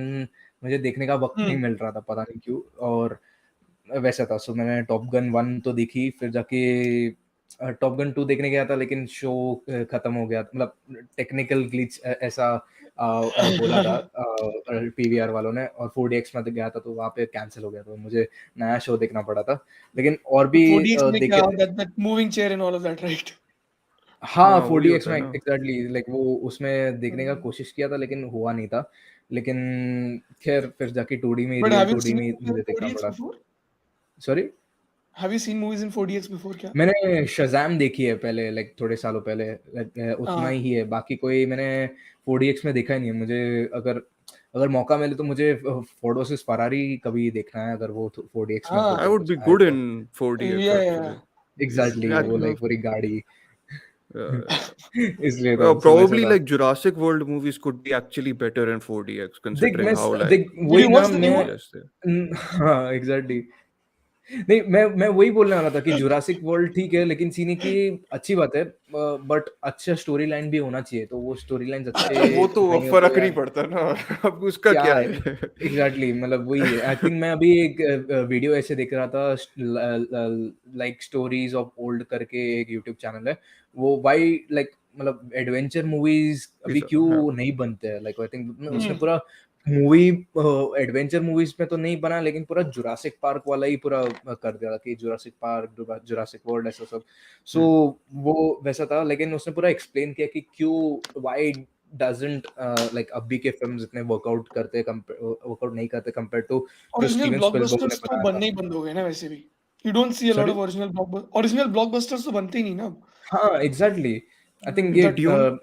Speaker 1: मुझे देखने का वक्त नहीं
Speaker 3: हम्म.
Speaker 1: मिल रहा था, पता नहीं क्यों, और वैसा था, सो मैंने टॉप गन 1 तो देखी, फिर जाके टॉप गन 2 देखने गया था, लेकिन शो खत्म हो गया, मतलब टेक्निकल ग्लिच ऐसा बोला था पीवीआर वालों ने, और 4DX में गया था तो वहाँ पे कैंसिल हो गया, तो मुझे नया शो देखना पड़ा था, लेकिन और भी
Speaker 3: 4DX में
Speaker 1: देखे
Speaker 3: क्या,
Speaker 1: थे।
Speaker 3: that moving chair and all of that, right?
Speaker 1: हाँ,
Speaker 2: हाँ, वही
Speaker 1: 4DX
Speaker 2: होता है
Speaker 1: में
Speaker 2: ना.
Speaker 1: एग्जैक्टली, लाइक वो उसमें देखने का कोशिश किया था, लेकिन हुआ नहीं था, लेकिन खैर फिर जाके 2D में,
Speaker 3: But
Speaker 1: real
Speaker 3: have you
Speaker 1: 2D
Speaker 3: seen
Speaker 1: में
Speaker 3: movies
Speaker 1: मुझे
Speaker 3: in
Speaker 1: देखना
Speaker 3: 4DX
Speaker 1: पड़ा।
Speaker 3: before?
Speaker 1: Sorry,
Speaker 3: Have you seen movies in 4DX before? क्या?
Speaker 1: मैंने शज़ैम देखी है पहले, लाइक थोड़े सालों पहले, लाइक उतना
Speaker 3: हाँ.
Speaker 1: ही है, बाकी कोई मैंने 4DX में देखा ही नहीं है। मुझे अगर अगर मौका मिले तो मुझे फोर्ड वर्सेस फरारी कभी देखना है, अगर वो 4DX में
Speaker 2: I
Speaker 3: हाँ.
Speaker 1: कुछ
Speaker 2: would
Speaker 1: कुछ
Speaker 2: be
Speaker 1: आए
Speaker 2: good
Speaker 1: तो।
Speaker 2: in 4DX
Speaker 3: Yeah,
Speaker 2: actually.
Speaker 3: yeah.
Speaker 1: Exactly,
Speaker 2: I,
Speaker 1: वो लाइक पूरी गाड़ी
Speaker 2: yeah.
Speaker 1: इसलिए तो सो वैसा
Speaker 2: Probably
Speaker 1: था।
Speaker 2: like Jurassic World movies could be actually better in 4DX
Speaker 1: देख
Speaker 2: considering
Speaker 1: मैं
Speaker 2: how like
Speaker 1: देख
Speaker 3: Did
Speaker 1: वही
Speaker 3: you
Speaker 1: ना
Speaker 3: watch the new
Speaker 1: मैं
Speaker 3: one?
Speaker 2: CGS there.
Speaker 1: हाँ एग्जैक्टली, नहीं मैं वही बोलने वाला था कि जुरासिक वर्ल्ड ठीक है, लेकिन सीने की अच्छी बात है, बट अच्छा स्टोरी लाइन भी होना चाहिए, तो वो स्टोरी लाइन्स अच्छे
Speaker 2: वो तो
Speaker 1: नहीं होते
Speaker 2: फर्क नहीं
Speaker 1: यार,
Speaker 2: पड़ता ना. अब उसका
Speaker 1: क्या
Speaker 2: क्या
Speaker 1: है
Speaker 2: है.
Speaker 1: एग्जैक्टली, मतलब वही है। आई थिंक मैं अभी एक वीडियो ऐसे देख रहा था, लाइक स्टोरीज ऑफ ओल्ड करके एक यूट्यूब चैनल है, वो वाई लाइक मतलब एडवेंचर मूवीज अभी
Speaker 2: हाँ.
Speaker 1: क्यों नहीं बनते हैं, लाइक आई थिंक उसने
Speaker 3: Hmm.
Speaker 1: पूरा मूवी एडवेंचर मूवीज में तो नहीं बना, लेकिन पूरा जुरासिक पार्क वाला ही पूरा कर दिया कि जुरासिक पार्क, जुरासिक वर्ल्ड ऐसा सब, सो वो वैसा था, लेकिन उसने पूरा एक्सप्लेन किया कि क्यों, व्हाई डजंट लाइक अभी के फिल्म्स इतने वर्कआउट करते, वर्कआउट नहीं करते कंपेयर टू जो
Speaker 3: ओरिजिनल
Speaker 1: स्टीवन स्पिलबर्ग ने
Speaker 3: ब्लॉकबस्टर्स तो
Speaker 1: बनाया था।
Speaker 3: बनने ही बंद हो गए ना वैसे भी. You don't see a lot
Speaker 1: sorry,
Speaker 3: of original blockbusters तो बनते ही नहीं ना अब.
Speaker 1: हाँ एग्जैक्टली, आई थिंक ये
Speaker 3: That
Speaker 2: Dune.
Speaker 3: oh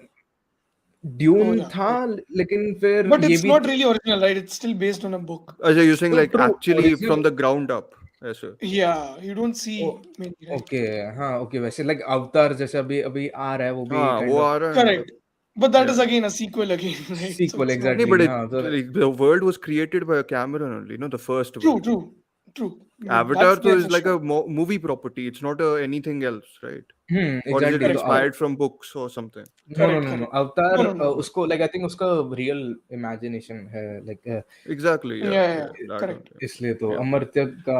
Speaker 1: dune
Speaker 3: yeah,
Speaker 1: था,
Speaker 3: right.
Speaker 1: लेकिन फिर
Speaker 3: But
Speaker 1: ये
Speaker 3: it's
Speaker 1: भी
Speaker 3: not really original, right? It's still based on a book.
Speaker 2: Ajay, you're saying
Speaker 1: true
Speaker 2: like
Speaker 1: true
Speaker 2: actually
Speaker 1: original,
Speaker 2: from the ground up. Yes, sir.
Speaker 3: Yeah, you don't see many, right?
Speaker 1: Okay, हाँ okay, वैसे like अवतार जैसे अभी अभी आ रहा है, वो भी
Speaker 2: हाँ,
Speaker 1: काइंड
Speaker 2: वो
Speaker 1: ऑफ
Speaker 2: आ रहा है ना.
Speaker 3: Correct. But that is
Speaker 2: Yeah.
Speaker 3: again a sequel again, right? So
Speaker 1: sequel,
Speaker 3: it's not
Speaker 2: No,
Speaker 1: exactly,
Speaker 2: but
Speaker 1: हाँ तो
Speaker 2: like, the world was created by Cameron only, no, the first
Speaker 3: true,
Speaker 2: one.
Speaker 3: true.
Speaker 2: Avatar
Speaker 3: That's
Speaker 2: तो
Speaker 3: there
Speaker 2: is
Speaker 3: for
Speaker 2: like
Speaker 3: sure.
Speaker 2: a movie property. It's not anything else, right? Or is it
Speaker 1: exactly, तो
Speaker 3: Correct.
Speaker 2: inspired from books or something?
Speaker 1: No no
Speaker 3: Correct.
Speaker 1: No no,
Speaker 3: Correct.
Speaker 1: Avatar
Speaker 3: No.
Speaker 1: उसको like I think उसका real imagination है, like
Speaker 2: Exactly.
Speaker 3: Yeah,
Speaker 2: Yeah.
Speaker 3: yeah,
Speaker 2: Yeah.
Speaker 3: yeah.
Speaker 2: That
Speaker 3: Correct.
Speaker 2: only.
Speaker 1: इसलिए तो
Speaker 2: Yeah.
Speaker 1: Amartya का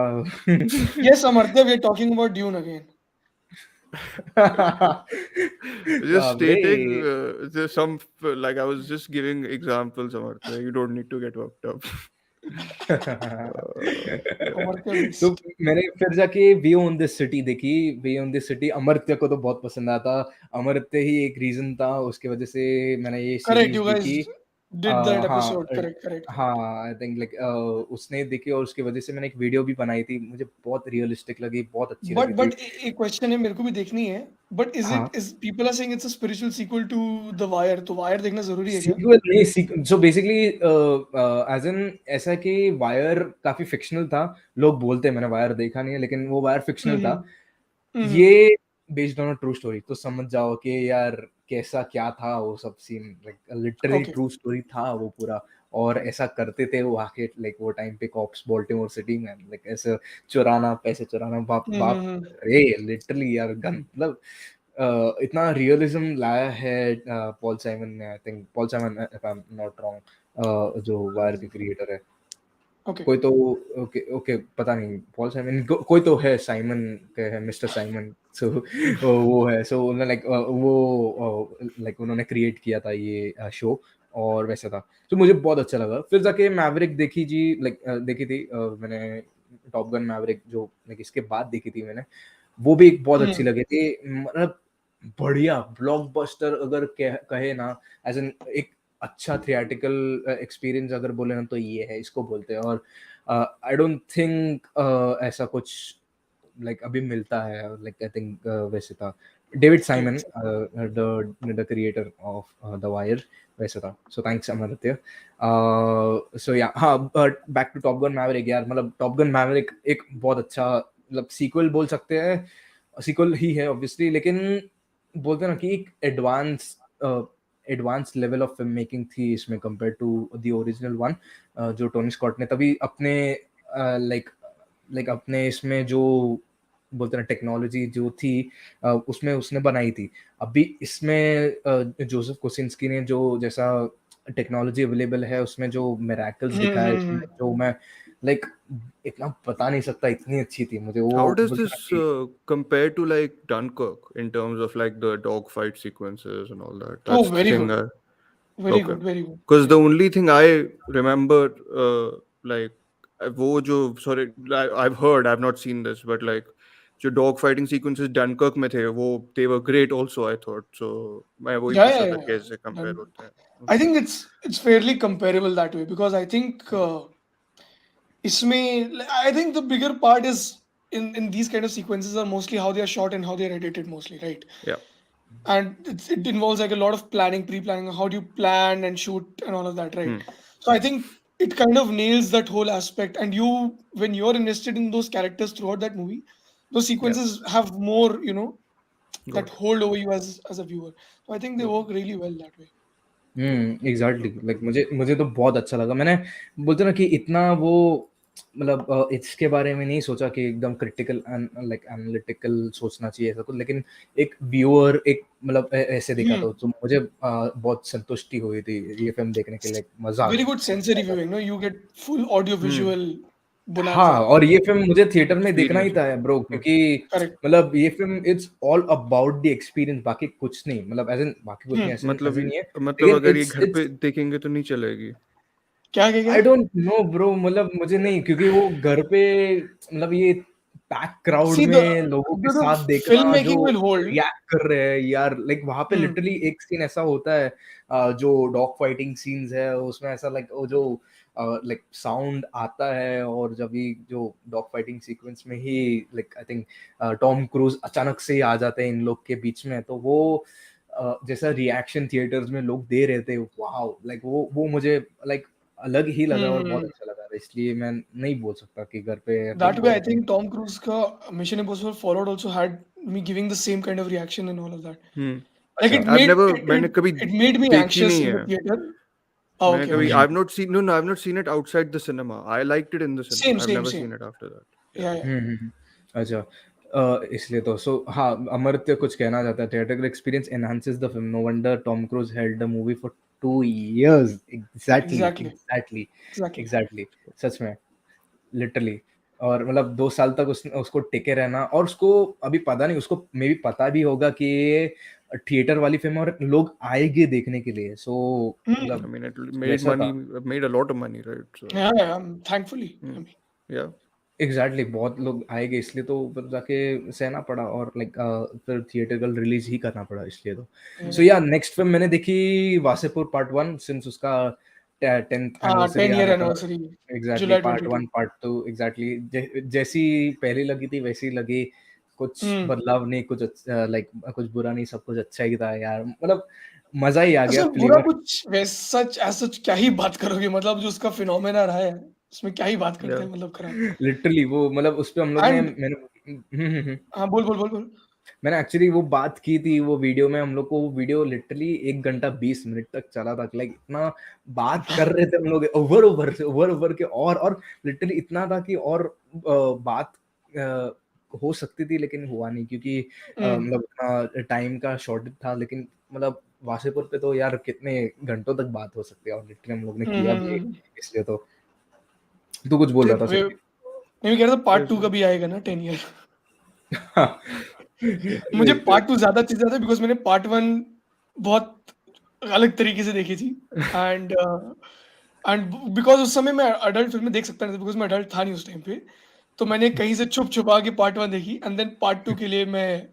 Speaker 3: Yes, Amartya, we are talking about Dune again.
Speaker 2: Just
Speaker 1: बाप रे,
Speaker 2: stating, there's some like I was just giving examples, Amartya. You don't need to get worked up.
Speaker 3: Amartya
Speaker 1: तो
Speaker 3: Beast.
Speaker 1: मैंने फिर जाके we own this city देखी, we own this city, Amartya को तो बहुत पसंद आया था, अमर्त्य ही एक रीजन था उसके वजह से मैंने ये
Speaker 3: Correct,
Speaker 1: सीरीज
Speaker 3: you
Speaker 1: देखी।
Speaker 3: guys. Did that
Speaker 1: हाँ
Speaker 3: episode, correct.
Speaker 1: हाँ आई थिंक लाइक उसने देखी और उसकी वजह से मैंने एक वीडियो भी बनाई थी, मुझे बहुत रियलिस्टिक लगी, बहुत अच्छी लगी थी।
Speaker 3: बट एक क्वेश्चन है, मेरे को भी देखनी है, बट
Speaker 1: हाँ
Speaker 3: is people are saying it's a spiritual sequel to the Wire, तो वायर देखना जरूरी है क्या?
Speaker 1: सीक्वल नहीं, सो बेसिकली एज एन ऐसा कि वायर काफी फिक्शनल था, लोग बोलते हैं, मैंने वायर देखा नहीं है लेकिन वो वायर फिक्शनल था,
Speaker 3: हम्म
Speaker 1: ये based on a true story, तो समझ जाओ कि यार कैसा क्या था वो सब scene, like literally
Speaker 3: okay
Speaker 1: true story था वो पूरा। और ऐसा करते थे वो आके, लाइक वो टाइम पे कॉप्स बॉल्टिमोर सिटी में, लाइक ऐसे चुराना, पैसे चुराना, बाप बाप
Speaker 3: हम्म।
Speaker 1: रे, लिटरली यार गन, मतलब इतना रियलिज्म लाया है पॉल साइमन ने, I think Paul Simon if I am not wrong, जो वायर के क्रिएटर है,
Speaker 3: ओके
Speaker 1: कोई तो, ओके ओके पता नहीं, पॉल साइमन कोई तो है, साइमन के है, मिस्टर साइमन, सो वो है, सो उन्होंने लाइक वो लाइक उन्होंने क्रिएट किया था ये शो, और वैसा था, तो मुझे बहुत अच्छा लगा। फिर जाके मैवरिक देखी जी, लाइक देखी थी मैंने, टॉप गन मैवरिक, जो लाइक इसके बाद देखी थी मैंने, वो भी एक बहुत अच्छी लगी थी, मतलब बढ़िया ब्लॉकबस्टर अगर कहे ना, एज एन एक अच्छा थिएट्रिकल एक्सपीरियंस अगर बोले ना, तो ये है, इसको बोलते हैं। और आई डोंट थिंक ऐसा कुछ लाइक अभी मिलता है, लाइक आई थिंक वैसे था David Simon, the creator of the Wire, वैसे था, so thanks Amartya. So yeah हाँ, but back to Top Gun Maverick यार, मतलब टॉप गन मैवरिक एक बहुत अच्छा, मतलब सीक्वल बोल सकते हैं, सीक्वल ही है ऑब्वियसली, लेकिन बोलते हैं ना कि एक advance level of film making थी इसमें compare to the original one, जो टोनी स्कॉट ने तभी अपने लाइक अपने इसमें जो बोलते हैं टेक्नोलॉजी जो थी उसमें उसने बनाई थी। अभी इसमें जोसेफ कोसिंस्की ने जो जैसा टेक्नोलॉजी अवेलेबल है उसमें जो मिरेकल्स दिखाया है इसमें, जो मैं लाइक इतना बता नहीं सकता, इतनी अच्छी थी मुझे वो,
Speaker 2: How does
Speaker 1: बोलते हैं ना
Speaker 2: this
Speaker 1: कि
Speaker 2: compare to like Dunkirk in terms of like the dogfight sequences and all that?
Speaker 3: Oh,
Speaker 2: That's the
Speaker 3: very
Speaker 2: thing.
Speaker 3: good,
Speaker 2: Okay.
Speaker 3: very good.
Speaker 2: Because the
Speaker 3: Yeah.
Speaker 2: only thing I remember, like, वो जो sorry, I've heard, I've not seen this, but like जो dog fighting sequences Dunkirk में थे, वो they were great also, I thought. So मैं वही
Speaker 3: Yeah,
Speaker 2: पूछ
Speaker 3: yeah,
Speaker 2: रहा था
Speaker 3: yeah.
Speaker 2: कैसे compare
Speaker 3: And
Speaker 2: होते हैं.
Speaker 3: I
Speaker 2: Okay.
Speaker 3: think it's fairly comparable that way, because I think इसमें I think the bigger part is in these kind of sequences are mostly how they are shot and how they are edited mostly, right?
Speaker 2: Yeah.
Speaker 3: And it involves like a lot of planning, pre-planning, how do you plan and shoot and all of that, right?
Speaker 2: Hmm.
Speaker 3: So I think it kind of nails that whole aspect, and you, when you're invested in those characters throughout that movie, those
Speaker 2: Yeah.
Speaker 3: sequences have more, that
Speaker 2: Got it.
Speaker 3: hold over you as a viewer. So I think they
Speaker 2: Okay.
Speaker 3: work really well that way.
Speaker 1: Exactly, like मुझे तो बहुत अच्छा लगा। मैंने बोलते ना कि इतना वो, मतलब इसके बारे में नहीं सोचा कि एकदम क्रिटिकल लाइक एनालिटिकल सोचना चाहिए ऐसा कुछ, लेकिन एक व्यूअर, एक मतलब ऐसे देखा
Speaker 3: Hmm.
Speaker 1: तो मुझे बहुत संतुष्टि हुई थी ये फिल्म देखने के लिए, मजा आ
Speaker 3: Very
Speaker 1: गया
Speaker 3: good sensory
Speaker 1: ऐसा।
Speaker 3: viewing. No, you get full audio
Speaker 2: Hmm.
Speaker 3: visual
Speaker 1: हाँ,
Speaker 3: bonanza.
Speaker 1: और ये फिल्म मुझे थिएटर में देखना ही
Speaker 2: Experience
Speaker 1: था
Speaker 2: होता है.
Speaker 1: Bro,
Speaker 2: Hmm.
Speaker 1: क्योंकि
Speaker 3: Correct.
Speaker 1: मतलब ये film it's all about the experience, बाकी कुछ नहीं, मतलब एज इन बाकी कुछ नहीं, ऐसे ऐसे नहीं है,
Speaker 2: मतलब
Speaker 1: लेकिन
Speaker 2: अगर ये
Speaker 1: इट्स
Speaker 2: घर पे देखेंगे तो नहीं चलेगी.
Speaker 3: क्या?
Speaker 1: आई डोंट नो ब्रो, मतलब मुझे नहीं, क्योंकि वो घर पे, मतलब ये पैक क्राउड
Speaker 3: See, the
Speaker 1: में लोगों के
Speaker 3: the
Speaker 1: साथ देखना जो
Speaker 3: filmmaking will hold.
Speaker 1: रिएक्ट कर रहे हैं यार, लाइक वहां पे
Speaker 3: Hmm.
Speaker 1: लिटरली एक सीन ऐसा होता है, जो डॉग फाइटिंग सीन्स है उसमें ऐसा लाइक वो जो लाइक साउंड आता है, और जब ये जो डॉग फाइटिंग सीक्वेंस में ही like I think Tom Cruise अचानक से ही आ जाते हैं इन लोग के बीच में, तो वो जैसा रिएक्शन थिएटर्स में लोग दे रहे थे, वाओ, लाइक वो मुझे लाइक अलग ही लगा और बहुत
Speaker 3: Hmm.
Speaker 1: अच्छा लगा था, इसलिए मैं नहीं बोल सकता कि घर पे
Speaker 3: That way, I
Speaker 1: बहुत
Speaker 3: think Tom Cruise ka Mission Impossible Fallout also had me giving the same kind of reaction and all of that.
Speaker 2: Hmm.
Speaker 3: Like
Speaker 1: अच्छा।
Speaker 2: मैंने कभी
Speaker 3: it made me
Speaker 2: देखी
Speaker 3: anxious
Speaker 2: नहीं
Speaker 3: in the
Speaker 2: है.
Speaker 3: theater. Oh,
Speaker 2: मैंने
Speaker 3: okay,
Speaker 2: कभी
Speaker 3: okay.
Speaker 2: I've not seen no I've not seen it outside the cinema. I liked it in the cinema. I've never
Speaker 3: Same.
Speaker 2: seen it after that. Yeah.
Speaker 3: Yeah.
Speaker 1: अच्छा, इसलिए तो सो हाँ, अमर्त्य कुछ कहना चाहता है, theatre experience enhances the film, no wonder Tom Cruise held the movie for 2 years, exactly
Speaker 3: Exactly.
Speaker 1: Exactly
Speaker 3: Exactly.
Speaker 1: Exactly, सच में, लिटरली। और मतलब 2 साल तक उसको टिके रहना, और उसको अभी पता नहीं, उसको मे भी पता भी होगा कि ये थिएटर वाली फिल्म और लोग आएंगे देखने के लिए, सो
Speaker 2: I
Speaker 1: मतलब
Speaker 2: mean, it made
Speaker 1: वैसा
Speaker 2: money,
Speaker 1: था।
Speaker 2: made a lot of money, right? So,
Speaker 3: Yeah. Thankfully. I
Speaker 2: hmm.
Speaker 3: mean.
Speaker 2: Yeah.
Speaker 1: Exactly, बहुत लोग आएंगे, इसलिए तो फिर जाके सहना पड़ा, और लाइक फिर थिएटरकल रिलीज ही करना पड़ा, इसलिए तो। सो
Speaker 3: Yeah.
Speaker 1: या नेक्स्ट फिल्म मैंने देखी वासेपुर पार्ट 1, सिंस उसका 10th एनिवर्सरी
Speaker 3: 10
Speaker 1: आ
Speaker 3: year
Speaker 1: रहा था,
Speaker 3: anniversary,
Speaker 1: exactly
Speaker 3: July
Speaker 1: part 1
Speaker 3: 22.
Speaker 1: Part 2 exactly जैसी पहले लगी थी वैसी लगी, कुछ
Speaker 3: हम्म
Speaker 1: बदलाव नहीं, कुछ लाइक कुछ बुरा नहीं, सब कुछ अच्छा ही था यार, मतलब मजा ही आ गया,
Speaker 3: उसमें बुरा
Speaker 1: फ्लेवर।
Speaker 3: कुछ वैसा सच क्या ही बात करोगे, मतलब जो उसका फिनोमेना रहा है उसमें क्या ही बात करते
Speaker 2: Yeah.
Speaker 3: हैं, मतलब खराब।
Speaker 1: लिटरली वो मतलब उस पे हम लोग ने
Speaker 3: एंड
Speaker 1: मैंने
Speaker 3: हाँ, बोल बोल बोल बोल।
Speaker 1: मैंने एक्चुअली वो बात की थी वो वीडियो में, हम लोग को वो वीडियो लिटरली 1 घंटा 20 मिनट तक चला था, लाइक इतना बात कर रहे थे हम लोग ओवर के, और लिटरली इतना था कि और बात हो सकती थी लेकिन हुआ नहीं, क्योंकि मतलब इतना टाइम का शॉर्टेज था, लेकिन मतलब वासेपुर पे तो यार कितने घंटों तक बात हो सकती है, और लिटरली हम लोग ने किया भी, इसलिए तो। तू कुछ बोल रहा था सर?
Speaker 3: मैं भी कह रहा था पार्ट
Speaker 2: Yes,
Speaker 3: 2 का भी आएगा ना 10 ईयर। मुझे
Speaker 1: Like,
Speaker 3: पार्ट 2 ज्यादा अच्छी आता है बिकॉज मैंने पार्ट 1 बहुत अलग तरीके से देखी थी। एंड एंड बिकॉज उस समय मैं अडल्ट फिल्में देख सकता नहीं था बिकॉज मैं अडल्ट था नहीं उस टाइम पे। तो मैंने कहीं से छुप छुपा के पार्ट 1 देखी एंड देन पार्ट 2 के लिए मैं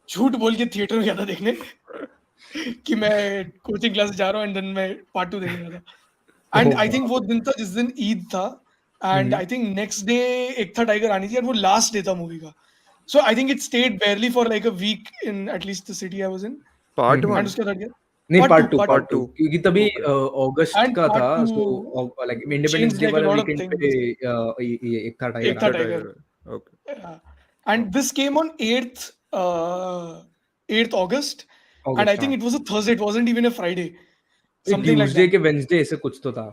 Speaker 3: झूठ बोल के थिएटर में गया था देखने कि मैं कोचिंग क्लास जा रहा हूँ एंड देन मैं पार्ट 2 देखने गया था। एंड
Speaker 1: oh,
Speaker 3: आई थिंक वो
Speaker 1: wow.
Speaker 3: दिन था जिस दिन ईद था and I think next day एक था टाइगर आनी थी एंड वो लास्ट डे था मूवी का। So I think it stayed barely for like a week in at least the city I was in.
Speaker 2: Part
Speaker 3: And
Speaker 2: 1.
Speaker 3: उसके बाद क्या?
Speaker 1: नहीं,
Speaker 3: Part two, part two.
Speaker 1: Part
Speaker 2: Part
Speaker 1: two
Speaker 2: 2.
Speaker 1: क्योंकि तभी
Speaker 2: Okay.
Speaker 1: अगस्त
Speaker 3: And
Speaker 1: का था,
Speaker 3: part
Speaker 1: so
Speaker 3: two
Speaker 1: like independence
Speaker 3: changed
Speaker 1: day
Speaker 3: like a
Speaker 1: वाले
Speaker 3: lot of
Speaker 1: वीकेंड पे
Speaker 3: things.
Speaker 1: ये एक था टाइगर
Speaker 3: एक था
Speaker 1: आना
Speaker 2: Ekta
Speaker 1: था।
Speaker 3: Tiger.
Speaker 2: Tiger. Okay.
Speaker 3: Yeah. And this came on 8th August. And I
Speaker 1: अगस्त, हाँ,
Speaker 3: think it was a Thursday. It wasn't even a Friday. Something like
Speaker 1: Tuesday
Speaker 3: that.
Speaker 1: के वेंसडे ऐसे कुछ तो था।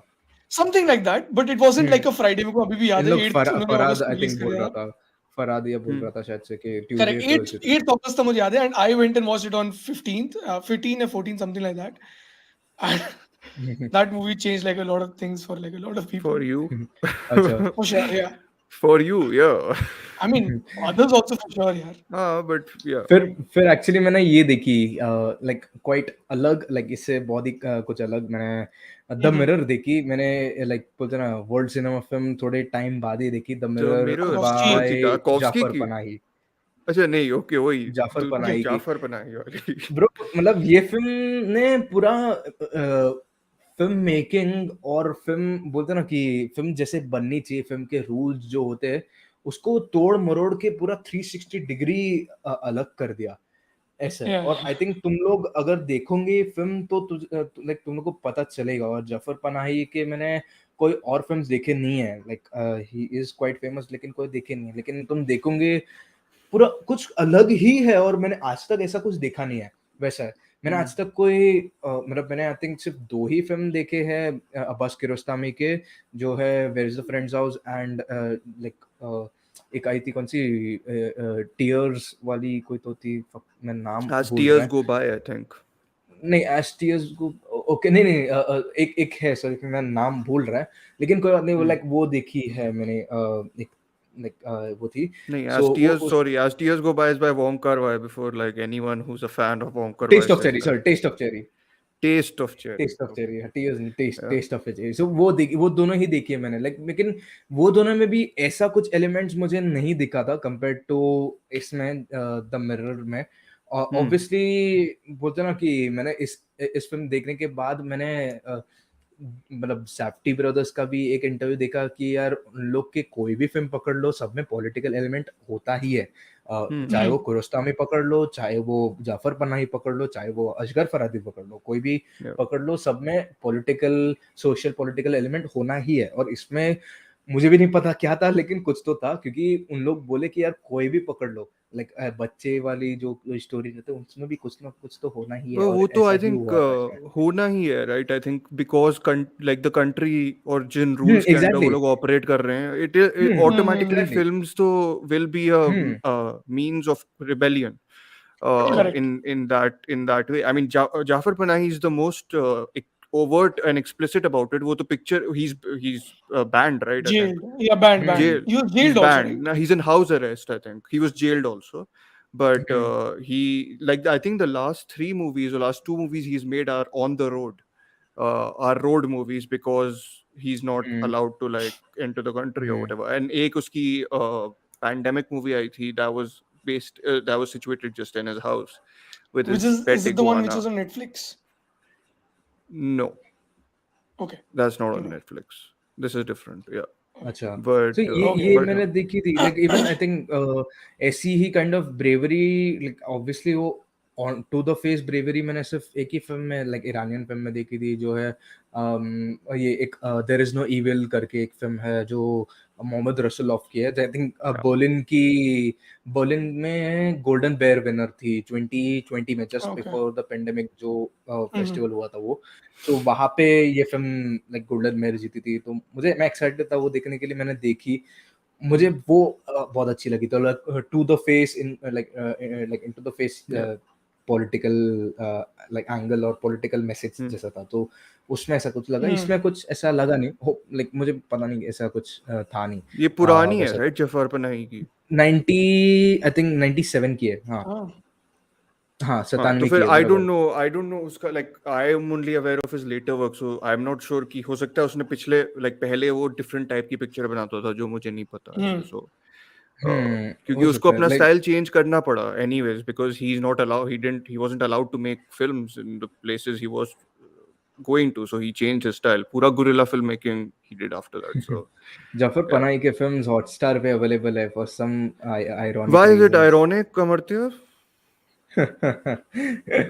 Speaker 3: Something like that. But it wasn't like a Friday. मेरे को अभी भी
Speaker 1: इन
Speaker 3: याद है
Speaker 1: लोग
Speaker 3: 8th उन्होंने
Speaker 1: फराद
Speaker 3: अगस्त को
Speaker 1: आई
Speaker 3: रिलीज
Speaker 1: थिंक
Speaker 3: कर
Speaker 1: बोल
Speaker 3: दिया
Speaker 1: रहा
Speaker 3: था।
Speaker 1: था, फराद ये बोल
Speaker 2: Hmm.
Speaker 1: रहा था शायद से कि
Speaker 3: Correct.
Speaker 1: ट्यूसडे
Speaker 3: 8th
Speaker 1: थर्सडे था।
Speaker 3: 8th August था मुझे याद है and I went and watched it on 15th, 15 or 14, something like that. And that movie changed like a lot of things for like a lot of people.
Speaker 2: For you.
Speaker 1: अच्छा।
Speaker 3: For sure, yeah.
Speaker 2: For you, yeah.
Speaker 3: I mean, others also for sure, yeah.
Speaker 2: But yeah.
Speaker 1: फिर actually मैंने ये देखी, like quite अलग, like इससे बहुत ही कुछ अलग, मैंने द मिरर देखी, मैंने लाइक बोलते ना वर्ल्ड सिनेमा फिल्म थोड़े टाइम बाद ही देखी, the
Speaker 2: The
Speaker 1: mirror
Speaker 2: Mirror.
Speaker 3: Tarkovsky.
Speaker 2: कौन सी?
Speaker 1: बाय
Speaker 2: टार्कोव्स्की
Speaker 1: जाफर
Speaker 2: की?
Speaker 1: पनाही।
Speaker 2: अच्छा नहीं, ओके वही
Speaker 1: जाफर पनाही की
Speaker 2: जाफर पनाही वाली।
Speaker 1: ब्रो, मतलब ये फिल्म ने पूरा फिल्म मेकिंग और फिल्म बोलते ना कि फिल्म जैसे बननी चाहिए, फिल्म के रूल्स जो होते हैं उसको तोड़ मरोड़ के पूरा 360 डिग्री अलग कर दिया ऐसा है।
Speaker 3: Yeah.
Speaker 1: और आई थिंक तुम लोग अगर देखोगे फिल्म तो लाइक तुम लोग को पता चलेगा। और जफर पनाही के मैंने कोई और फिल्म्स देखे नहीं है, like he is quite famous, लेकिन कोई देखे नहीं है, लेकिन तुम देखोगे पूरा कुछ अलग ही है। और मैंने आज तक ऐसा कुछ देखा नहीं है वैसा है। मैंने आज तक कोई मतलब मैंने आई थिंक सिर्फ 2 ही फिल्म देखे हैं अब्बास कियारोस्तामी के, जो है where is the friend's house and like एक आई थी कौन सी टीयर्स वाली कोई तो थी, मैं नाम
Speaker 2: As
Speaker 1: भूल रहा
Speaker 2: tears
Speaker 1: है।
Speaker 2: go by, I think.
Speaker 1: नहीं एस टीयर्स को ओके, नहीं नहीं एक एक है, सॉरी मैं नाम भूल रहा है, लेकिन कोई बात नहीं, वो
Speaker 2: Hmm.
Speaker 1: लाइक वो देखी है मैंने एक लाइक वो थी।
Speaker 2: नहीं,
Speaker 1: सो
Speaker 2: As
Speaker 1: वो
Speaker 2: Tears, sorry, As Tears Go By is by Wong Kar-wai, before like anyone who's a fan of Wong Kar-wai
Speaker 1: taste of
Speaker 2: says
Speaker 1: cherry,
Speaker 2: that.
Speaker 1: Sorry taste of cherry,
Speaker 2: Taste of Cherry.
Speaker 1: Taste of
Speaker 2: Okay.
Speaker 1: Cherry, tears नहीं, taste
Speaker 2: Yeah.
Speaker 1: Taste of cherry. So वो देखी, वो दोनों ही देखी है मैंने, like लेकिन वो दोनों में भी ऐसा कुछ एलिमेंट्स मुझे नहीं दिखा था कंपेयर्ड टू इसमें द मिरर में। ऑब्वियसली बोलते ना कि मैंने इस फिल्म देखने के बाद मैंने मतलब सैफ्टी ब्रदर्स का भी एक इंटरव्यू देखा कि यार उन लोग के कोई भी फिल्म पकड़ लो, सब में पॉलिटिकल एलिमेंट होता ही है। चाहे वो कुरोस्तामी पकड़ लो, चाहे वो जाफर पनाही पकड़ लो, चाहे वो असगर फरादी पकड़ लो, कोई भी
Speaker 2: Yeah.
Speaker 1: पकड़ लो, सब में पॉलिटिकल सोशल पॉलिटिकल एलिमेंट होना ही है। और इसमें मुझे भी नहीं पता क्या था, लेकिन कुछ तो था, क्योंकि उन लोग बोले कि यार कोई भी पकड़ लो, लाइक बच्चे वाली जो स्टोरी रहते हैं उसमें भी कुछ ना कुछ तो होना ही है, और
Speaker 2: वो तो
Speaker 1: ऐसा
Speaker 2: आई
Speaker 1: ही
Speaker 2: थिंक
Speaker 1: हुआ था इसमें।
Speaker 2: होना ही है, right? I think because like the country और जिन रूल्स के अंडर वो
Speaker 1: एग्जैक्टली।
Speaker 2: लोग ऑपरेट कर रहे हैं, इट ऑटोमेटिकली
Speaker 1: एग्जैक्टली।
Speaker 2: फिल्म्स तो will be a means of rebellion
Speaker 3: Correct.
Speaker 2: in that way. I mean, Jafar Panahi is the most overt and explicit about it. वो तो picture he's banned, right? I think.
Speaker 3: Jailed. Yeah, banned,
Speaker 2: Jail.
Speaker 3: banned. He was
Speaker 2: He's
Speaker 3: jailed also, right?
Speaker 2: banned. Now he's in house arrest, I think. He was jailed also. But he, like, I think the last 3 movies or last 2 movies he's made are on the road, are road movies, because he's not allowed to like enter the country or whatever. And एक उसकी pandemic movie आई थी, that was situated just in his house with
Speaker 3: Which
Speaker 2: his
Speaker 3: is
Speaker 2: pet
Speaker 3: it the one which
Speaker 2: iguana.
Speaker 3: was on Netflix?
Speaker 2: No.
Speaker 3: Okay.
Speaker 2: That's not on
Speaker 3: Okay.
Speaker 2: Netflix. This is different. Yeah.
Speaker 1: अच्छा
Speaker 2: But
Speaker 1: तो ये
Speaker 3: Okay.
Speaker 1: ये
Speaker 2: but
Speaker 1: मैंने देखी थी like even I think ऐसी ही kind of bravery like obviously वो on to the face bravery मैंने सिर्फ एक ही फिल्म में लाइक ईरानियन फिल्म में देखी थी जो है ये एक देयर इज नो इविल करके एक फिल्म है जो मोहम्मद रसूलॉफ की है आई थिंक बर्लिन में गोल्डन बेयर विनर थी 2020 में just
Speaker 3: Okay.
Speaker 1: Before the pandemic जो
Speaker 3: Mhm.
Speaker 1: फेस्टिवल हुआ था वो सो वहां पे ये फिल्म लाइक गोल्डन मेयर जीती थी तो मैं एक्साइटेड था वो देखने के लिए मैंने देखी मुझे वो बहुत अच्छी लगी तो like to the face in like into the face
Speaker 2: yeah.
Speaker 1: Political like angle और पॉलिटिकल मैसेज जैसा था तो उसमें ऐसा कुछ लगा इसमें कुछ ऐसा लगा नहीं लाइक मुझे पता नहीं ऐसा कुछ था नहीं
Speaker 2: ये पुरानी है
Speaker 1: वैसा
Speaker 2: राइट जफर पनाही की
Speaker 1: 90 आई थिंक 97 की है हाँ
Speaker 3: हाँ.
Speaker 1: हाँ
Speaker 2: हाँ तो
Speaker 1: 97
Speaker 2: फिर
Speaker 1: की है
Speaker 2: आई
Speaker 1: बराबर
Speaker 2: डोंट नो उसका like I am only aware of his latter work so I am not sure कि हो सकता है उसने पिछले लाइक पहले वो डिफरेंट टाइप की पिक्चर बनाता था जो मुझे नहीं पता ऐसे सो क्योंकि
Speaker 1: हो
Speaker 2: उसको
Speaker 1: सकता है
Speaker 2: अपना
Speaker 1: लाइक
Speaker 2: स्टाइल चेंज करना पड़ा anyways because he is not allow he wasn't allowed to make films in the places he was going to so he changed his style pura guerrilla filmmaking he did after that so
Speaker 1: Jafar
Speaker 2: yeah
Speaker 1: Panahi के films Hotstar पे available है for some
Speaker 2: why
Speaker 1: ironic
Speaker 2: is it
Speaker 1: reasons
Speaker 2: ironic amartya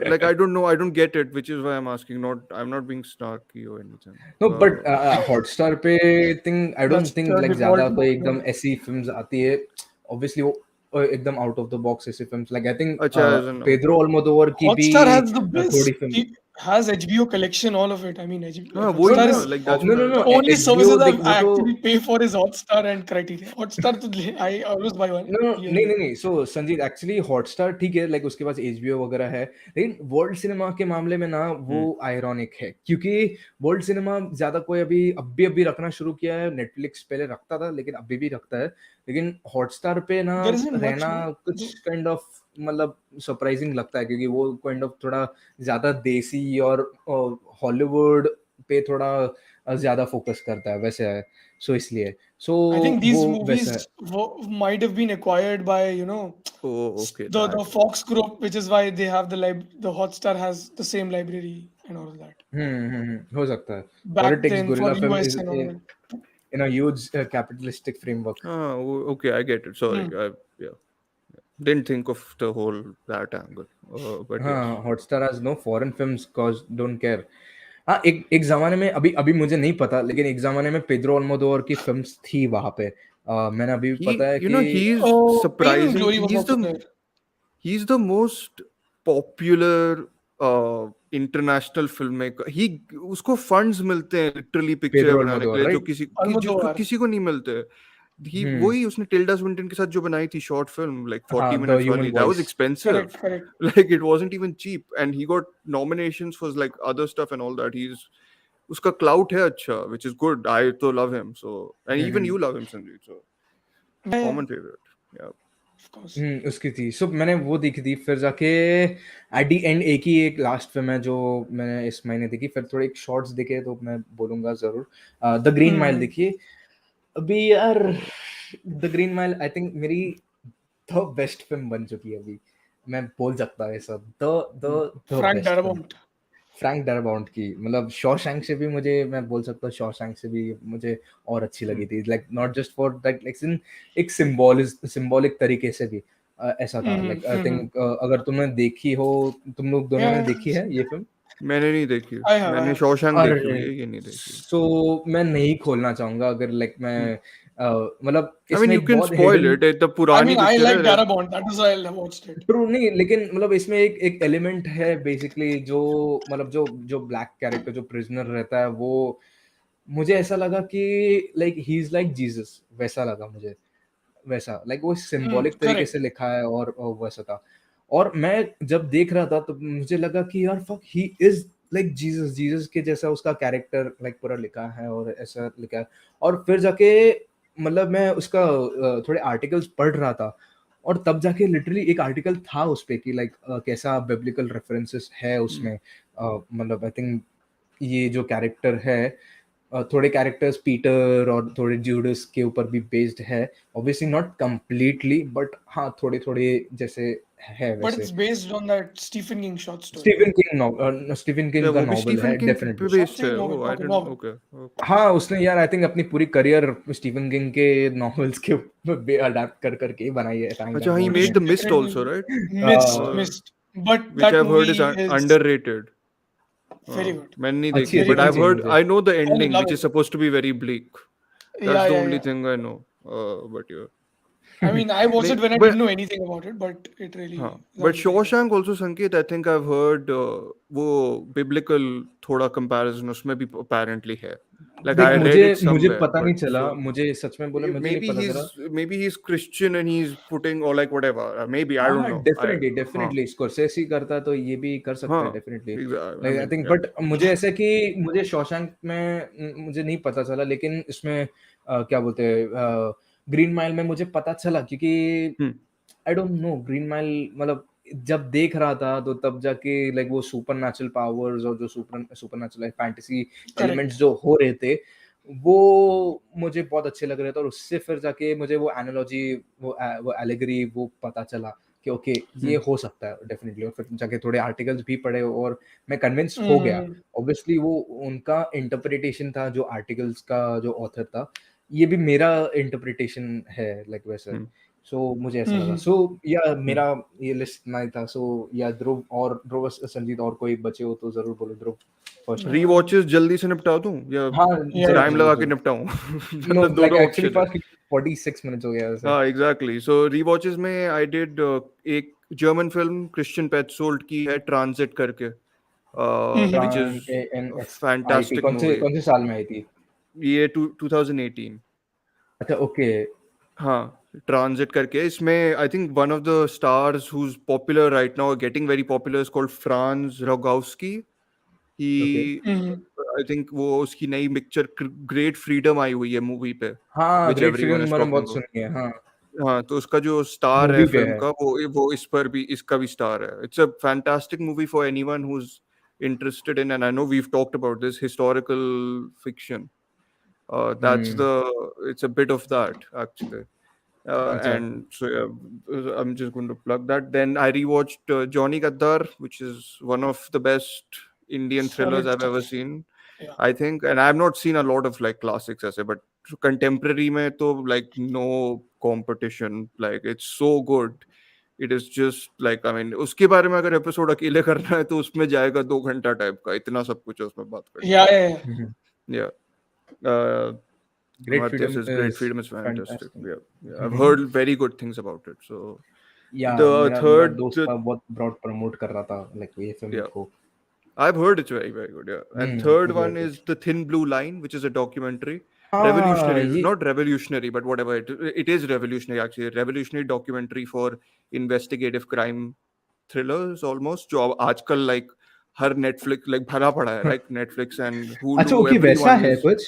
Speaker 2: like I don't know I don't get it which is why I'm asking not I'm not being snarky or anything
Speaker 1: no but Hotstar पे think I don't
Speaker 3: That's
Speaker 1: think
Speaker 3: the
Speaker 1: like ज्यादा
Speaker 3: default.
Speaker 1: कोई एकदम ऐसी films आती है obviously वो एकदम out of the box ऐसी films like I think
Speaker 2: acha as in
Speaker 1: Pedro Almodovar की भी
Speaker 3: Hotstar has the
Speaker 1: थोड़ी
Speaker 3: best.
Speaker 1: Film
Speaker 3: It has HBO collection, all of it. I mean, like
Speaker 2: wo hi
Speaker 3: Hotstar
Speaker 2: na
Speaker 3: is
Speaker 2: like that's
Speaker 1: no
Speaker 2: what
Speaker 1: no
Speaker 2: I
Speaker 1: no
Speaker 3: the only
Speaker 1: HBO
Speaker 3: services
Speaker 1: देख वो
Speaker 3: I
Speaker 1: तो
Speaker 3: actually pay for is Hotstar and Criteria. Hotstar, I always buy one
Speaker 1: no नहीं
Speaker 3: yearly.
Speaker 1: नहीं नहीं सो Sanjeet actually Hotstar ठीक है like उसके पास HBO वगैरह है लेकिन वर्ल्ड सिनेमा के मामले में ना वो आयरॉनिक है क्योंकि वर्ल्ड सिनेमा ज्यादा कोई अभी रखना शुरू किया है नेटफ्लिक्स पहले रखता था लेकिन अभी भी रखता है लेकिन हॉटस्टार पे ना
Speaker 3: There isn't much,
Speaker 1: रहना
Speaker 3: no?
Speaker 1: कुछ काइंड ऑफ मतलब सरप्राइजिंग लगता है क्योंकि वो काइंड ऑफ थोड़ा ज्यादा देसी और हॉलीवुड पे थोड़ा ज्यादा फोकस करता है वैसे है सो इसलिए सो
Speaker 3: I think
Speaker 1: वो
Speaker 3: these
Speaker 1: वैसा
Speaker 3: movies
Speaker 1: है
Speaker 3: might have been acquired by,
Speaker 2: oh okay
Speaker 3: the
Speaker 2: that
Speaker 3: Fox group, which is why they have the Hotstar has the same library and all of that.
Speaker 1: हो सकता है
Speaker 3: Back
Speaker 1: politics
Speaker 3: then for
Speaker 1: guerrilla film
Speaker 3: US
Speaker 1: is
Speaker 3: and all that.
Speaker 1: in a huge capitalistic framework
Speaker 2: okay I get it sorry I yeah didn't think of the whole that angle but yes
Speaker 1: हाँ Hotstar has no foreign films cause don't care हाँ एक जमाने में अभी अभी मुझे नहीं पता लेकिन एक जमाने में पेड्रो अल्मोदोवर की फिल्म्स थी वहां पे मैंने अभी भी
Speaker 2: he
Speaker 1: पता है
Speaker 2: you
Speaker 1: कि
Speaker 2: know he's
Speaker 3: Oh, Pain and
Speaker 2: surprising
Speaker 3: Glory was also there.
Speaker 2: he's the most popular international filmmaker ही उसको फंड्स मिलते हैं लिटरली पिक्चर
Speaker 1: पेड्रो
Speaker 2: बनाने के
Speaker 1: अल्मोदोवर
Speaker 2: लिए जो
Speaker 1: राइट
Speaker 2: जिसको
Speaker 3: Almodovar.
Speaker 2: किसी को नहीं मिलते ही वही उसने टिल्डा स्विंटन के साथ जो बनाई थी शॉर्ट फिल्म लाइक 40
Speaker 1: हाँ द
Speaker 2: मिनट्स
Speaker 1: ह्यूमन
Speaker 2: वाली that was
Speaker 1: voice
Speaker 2: expensive
Speaker 3: Correct, correct.
Speaker 2: like it wasn't even cheap and he got nominations for like other stuff and all that he's उसका clout है अच्छा which is good I तो love him so and even you love him Sanjeet so
Speaker 3: Yeah,
Speaker 2: common favorite yeah
Speaker 3: of course.
Speaker 1: उसकी थी सो मैंने वो देखी थी फिर जाके एट दी एंड एक लास्ट फिल्म है जो मैंने इस महीने देखी फिर थोड़े एक शॉर्ट्स देखे तो मैं बोलूंगा जरूर द ग्रीन माइल देखिए अभी यार the green mile I think मेरी द बेस्ट फिल्म बन चुकी है अभी मैं बोल सकता हूँ ऐसा the the the
Speaker 3: Frank
Speaker 1: best film
Speaker 3: Darabont.
Speaker 1: Frank Darabont की मतलब शॉशैंक से भी मुझे मैं बोल सकता हूँ शॉशैंक से भी मुझे और अच्छी लगी थी like not just for that like in एक सिंबॉलिक तरीके से भी ऐसा था लाइक आई थिंक अगर तुमने देखी हो तुम लोग दोनों ने
Speaker 3: Yeah,
Speaker 1: देखी है ये फिल्म
Speaker 2: मैंने नहीं देखी
Speaker 3: I have, I
Speaker 2: मैंने
Speaker 3: have.
Speaker 2: शॉशैंक देखी हुई
Speaker 1: अरे
Speaker 2: है ये नहीं देखी
Speaker 1: सो मैं नहीं खोलना चाहूंगा अगर लाइक मैं मतलब
Speaker 2: I mean,
Speaker 1: इसमें
Speaker 2: you
Speaker 1: एक
Speaker 2: can
Speaker 1: बहुत
Speaker 2: spoil
Speaker 1: hidden
Speaker 2: it. The
Speaker 3: I
Speaker 2: पुरानी
Speaker 3: mean, I
Speaker 2: picture
Speaker 3: like
Speaker 2: है.
Speaker 3: Darabont. That is why I watched it.
Speaker 1: True नहीं लेकिन मतलब इसमें एक एलिमेंट है बेसिकली जो मतलब जो ब्लैक कैरेक्टर जो प्रिजनर रहता है वो मुझे ऐसा लगा कि like he is like Jesus वैसा लगा मुझे वैसा लाइक वो सिंबॉलिक तरीके से
Speaker 3: Correct.
Speaker 1: लिखा है और वैसा था और मैं जब देख रहा था तो मुझे लगा कि यार fuck he is like Jesus के जैसा उसका कैरेक्टर लाइक पूरा लिखा है और ऐसा लिखा है और फिर जाके मतलब मैं उसका थोड़े आर्टिकल्स पढ़ रहा था और तब जाके लिटरली एक आर्टिकल था उस पे कि लाइक कैसा बिब्लिकल रेफरेंसेस है उसमें मतलब आई थिंक ये जो कैरेक्टर है थोड़े कैरेक्टर्स पीटर और थोड़े जूडस के ऊपर भी बेस्ड है, ऑब्वियसली नॉट कंप्लीटली, बट हाँ थोड़े थोड़े जैसे है
Speaker 3: But
Speaker 1: वैसे।
Speaker 3: it's based on that Stephen King short story,
Speaker 1: Stephen
Speaker 3: right?
Speaker 1: King Stephen
Speaker 2: या
Speaker 1: किंग का
Speaker 2: वो भी
Speaker 1: नॉवल
Speaker 2: स्टीफन
Speaker 1: है
Speaker 2: किंग पे
Speaker 1: डेफिनेटली।
Speaker 2: बेस्ड
Speaker 3: Short
Speaker 2: है।
Speaker 3: story,
Speaker 2: or
Speaker 3: novel.
Speaker 2: I
Speaker 3: Okay,
Speaker 2: didn't,
Speaker 3: novel.
Speaker 2: Okay okay.
Speaker 1: हाँ उसने यार आई थिंक अपनी पूरी करियर स्टीफन किंग के नॉवेल्स के ऊपर अडेप्ट कर करके ही बनाई है, टाइम
Speaker 2: अच्छा,
Speaker 1: एंड
Speaker 2: ही
Speaker 1: बोर्ड
Speaker 2: मेड
Speaker 1: में।
Speaker 2: The mist
Speaker 3: Definitely.
Speaker 2: Also, right?
Speaker 3: Mist. But
Speaker 2: Which
Speaker 3: that
Speaker 2: I've heard is
Speaker 3: movie is
Speaker 2: underrated.
Speaker 3: very good.
Speaker 2: मैंने नहीं
Speaker 1: अच्छी
Speaker 2: देखी,
Speaker 1: है,
Speaker 3: Very
Speaker 2: but
Speaker 1: देखनी
Speaker 3: good
Speaker 2: I've
Speaker 1: चाहिए
Speaker 3: movie.
Speaker 2: heard,
Speaker 1: मुझे।
Speaker 2: I know the
Speaker 3: I
Speaker 2: ending,
Speaker 3: love
Speaker 2: which is
Speaker 3: it.
Speaker 2: supposed to be very bleak. That's
Speaker 3: Yeah,
Speaker 2: the
Speaker 3: yeah,
Speaker 2: only
Speaker 3: yeah.
Speaker 2: thing I know. But yeah.
Speaker 3: I mean, I watched
Speaker 2: नहीं,
Speaker 3: it when I
Speaker 2: but
Speaker 3: didn't know anything about it, but it really
Speaker 2: हाँ,
Speaker 3: that
Speaker 2: but
Speaker 3: was really good.
Speaker 2: Shawshank also, Sanket, I think I've heard वो biblical थोड़ा comparison उसमें भी apparently है. Like
Speaker 1: देख
Speaker 2: I
Speaker 1: मुझे
Speaker 2: read it
Speaker 1: मुझे
Speaker 2: somewhere,
Speaker 1: पता नहीं
Speaker 2: but
Speaker 1: चला,
Speaker 2: so
Speaker 1: मुझे सच में बोले मुझे नहीं
Speaker 2: maybe
Speaker 1: पता चला।
Speaker 2: he's Christian and he's putting or like whatever. Maybe I
Speaker 1: हाँ
Speaker 2: don't
Speaker 1: हाँ
Speaker 2: know.
Speaker 1: डेफिनेटली
Speaker 2: हाँ
Speaker 1: डेफिनेटली स्कॉर्सेसी करता है तो ये भी कर सकता है
Speaker 2: हाँ
Speaker 1: definitely,
Speaker 2: I
Speaker 1: like I
Speaker 2: mean
Speaker 1: think.
Speaker 2: yeah.
Speaker 1: But मुझे ऐसा कि मुझे शॉशैंक में मुझे नहीं पता चला, लेकिन इसमें क्या बोलते हैं ग्रीन माइल में मुझे पता चला, क्योंकि
Speaker 2: Hmm.
Speaker 1: I don't know green mile मतलब जब देख रहा था तो तब जाके लाइक वो सुपर नेचुरल पावर्स और जो super natural fantasy elements
Speaker 3: Correct.
Speaker 1: जो हो रहे थे वो मुझे बहुत अच्छे लग रहे थे, और उससे फिर जाके मुझे वो एनालॉजी वो एलेगरी वो पता चला कि ओके ये
Speaker 2: Hmm.
Speaker 1: हो सकता है डेफिनेटली, और फिर जाके थोड़े आर्टिकल्स भी पढ़े और मैं कन्विंस हो गया।
Speaker 3: Mm-hmm.
Speaker 1: ऑब्वियसली वो उनका इंटरप्रिटेशन था जो आर्टिकल्स का जो ऑथर था, ये भी मेरा इंटरप्रिटेशन है लाइक वैसे।
Speaker 2: Hmm.
Speaker 1: सो मुझे ऐसा लगा।
Speaker 3: Mm-hmm.
Speaker 1: सो या
Speaker 2: Hmm.
Speaker 1: मेरा ये लिस्ट नहीं था। सो या ध्रुव संजीत और कोई बचे हो तो जरूर बोलो। ध्रुव फर्स्ट।
Speaker 2: Rewatches जल्दी से निपटा दूं या
Speaker 1: हाँ
Speaker 3: Yeah,
Speaker 1: जरूर
Speaker 3: yeah.
Speaker 2: टाइम
Speaker 1: जरूर
Speaker 2: लगा के
Speaker 1: जरूर।
Speaker 2: निपटाऊं?
Speaker 1: नो
Speaker 2: मतलब
Speaker 1: लाइक
Speaker 2: दोनों
Speaker 1: एक्चुअली
Speaker 2: ऑप्शन है।
Speaker 1: फास्ट 46 मिनट्स हो गया वैसे।
Speaker 2: हाँ एग्जैक्टली, सो रीवॉचेस में आई डिड एक जर्मन फिल्म क्रिश्चियन पेटसोल्ट की है, ट्रांजिट करके,
Speaker 3: Mm-hmm.
Speaker 2: विच इज
Speaker 1: एन आई थी
Speaker 2: फैंटास्टिक मूवी।
Speaker 1: कौन से साल में आई थी?
Speaker 2: ये 2018।
Speaker 1: अच्छा ओके
Speaker 2: हाँ, ट्रांजिट करके, इसमें I think one of the stars whose popular right now, getting very popular, is called Franz Rogowski. He
Speaker 1: okay.
Speaker 3: Mm-hmm.
Speaker 2: I think वो उसकी नई पिक्चर ग्रेट फ्रीडम आई हुई है मूवी पे,
Speaker 1: हाँ
Speaker 2: विच
Speaker 1: ग्रेट
Speaker 2: एवरीवन
Speaker 1: फ्रीडम
Speaker 2: इज
Speaker 1: मैंने
Speaker 2: talking
Speaker 1: बहुत
Speaker 2: about.
Speaker 1: सुनी है हाँ।
Speaker 2: हाँ, तो उसका जो स्टार है
Speaker 1: मूवी पे
Speaker 2: फिल्म
Speaker 1: है।
Speaker 2: का, वो इस पर भी, इसका भी स्टार है। It's a fantastic movie for anyone who is interested in, and I know we've talked about this, historical fiction. That's
Speaker 1: hmm.
Speaker 2: it's a bit of that actually.
Speaker 1: अच्छा
Speaker 2: And so yeah, I'm just going to plug that. Then I rewatched Johnny Gaddar, which is one of the best Indian thrillers
Speaker 3: Solid
Speaker 2: I've ever
Speaker 3: stuff.
Speaker 2: seen,
Speaker 3: Yeah.
Speaker 2: I think. And I've not seen a lot of like classics ऐसे, but contemporary में तो like no competition. Like it's so good. It is just like, I mean, उसके बारे में अगर episode अकेले करना है तो उसमें जाएगा 2 घंटा टाइप का, इतना सब कुछ है उसमें बात करने
Speaker 3: Yeah,
Speaker 2: के
Speaker 3: yeah, yeah.
Speaker 2: लिए। Yeah.
Speaker 1: Great
Speaker 2: But this
Speaker 1: freedom
Speaker 2: is Great
Speaker 1: is
Speaker 2: Freedom is fantastic. Yeah, yeah. I've
Speaker 1: fantastic.
Speaker 2: heard very good things about it. So
Speaker 1: या
Speaker 2: the
Speaker 1: मेरा मेरा
Speaker 2: third,
Speaker 1: दोस्त था बहुत ब्रॉड प्रमोट कर रहा था लाइक ये फिल्म
Speaker 2: yeah,
Speaker 1: को।
Speaker 2: I've heard it's very, very good. Yeah. And third one
Speaker 1: exactly.
Speaker 2: is The Thin Blue Line, which is a documentary.
Speaker 1: हाँ
Speaker 2: Revolutionary,
Speaker 1: ये
Speaker 2: not revolutionary, but whatever. It is revolutionary actually. A revolutionary documentary for investigative crime thrillers almost. जो अब आजकल like हर Netflix like भरा पड़ा है, like Netflix and
Speaker 1: अच्छा
Speaker 2: Hulu,
Speaker 1: okay वैसा
Speaker 2: everyone
Speaker 1: है
Speaker 2: is.
Speaker 1: कुछ।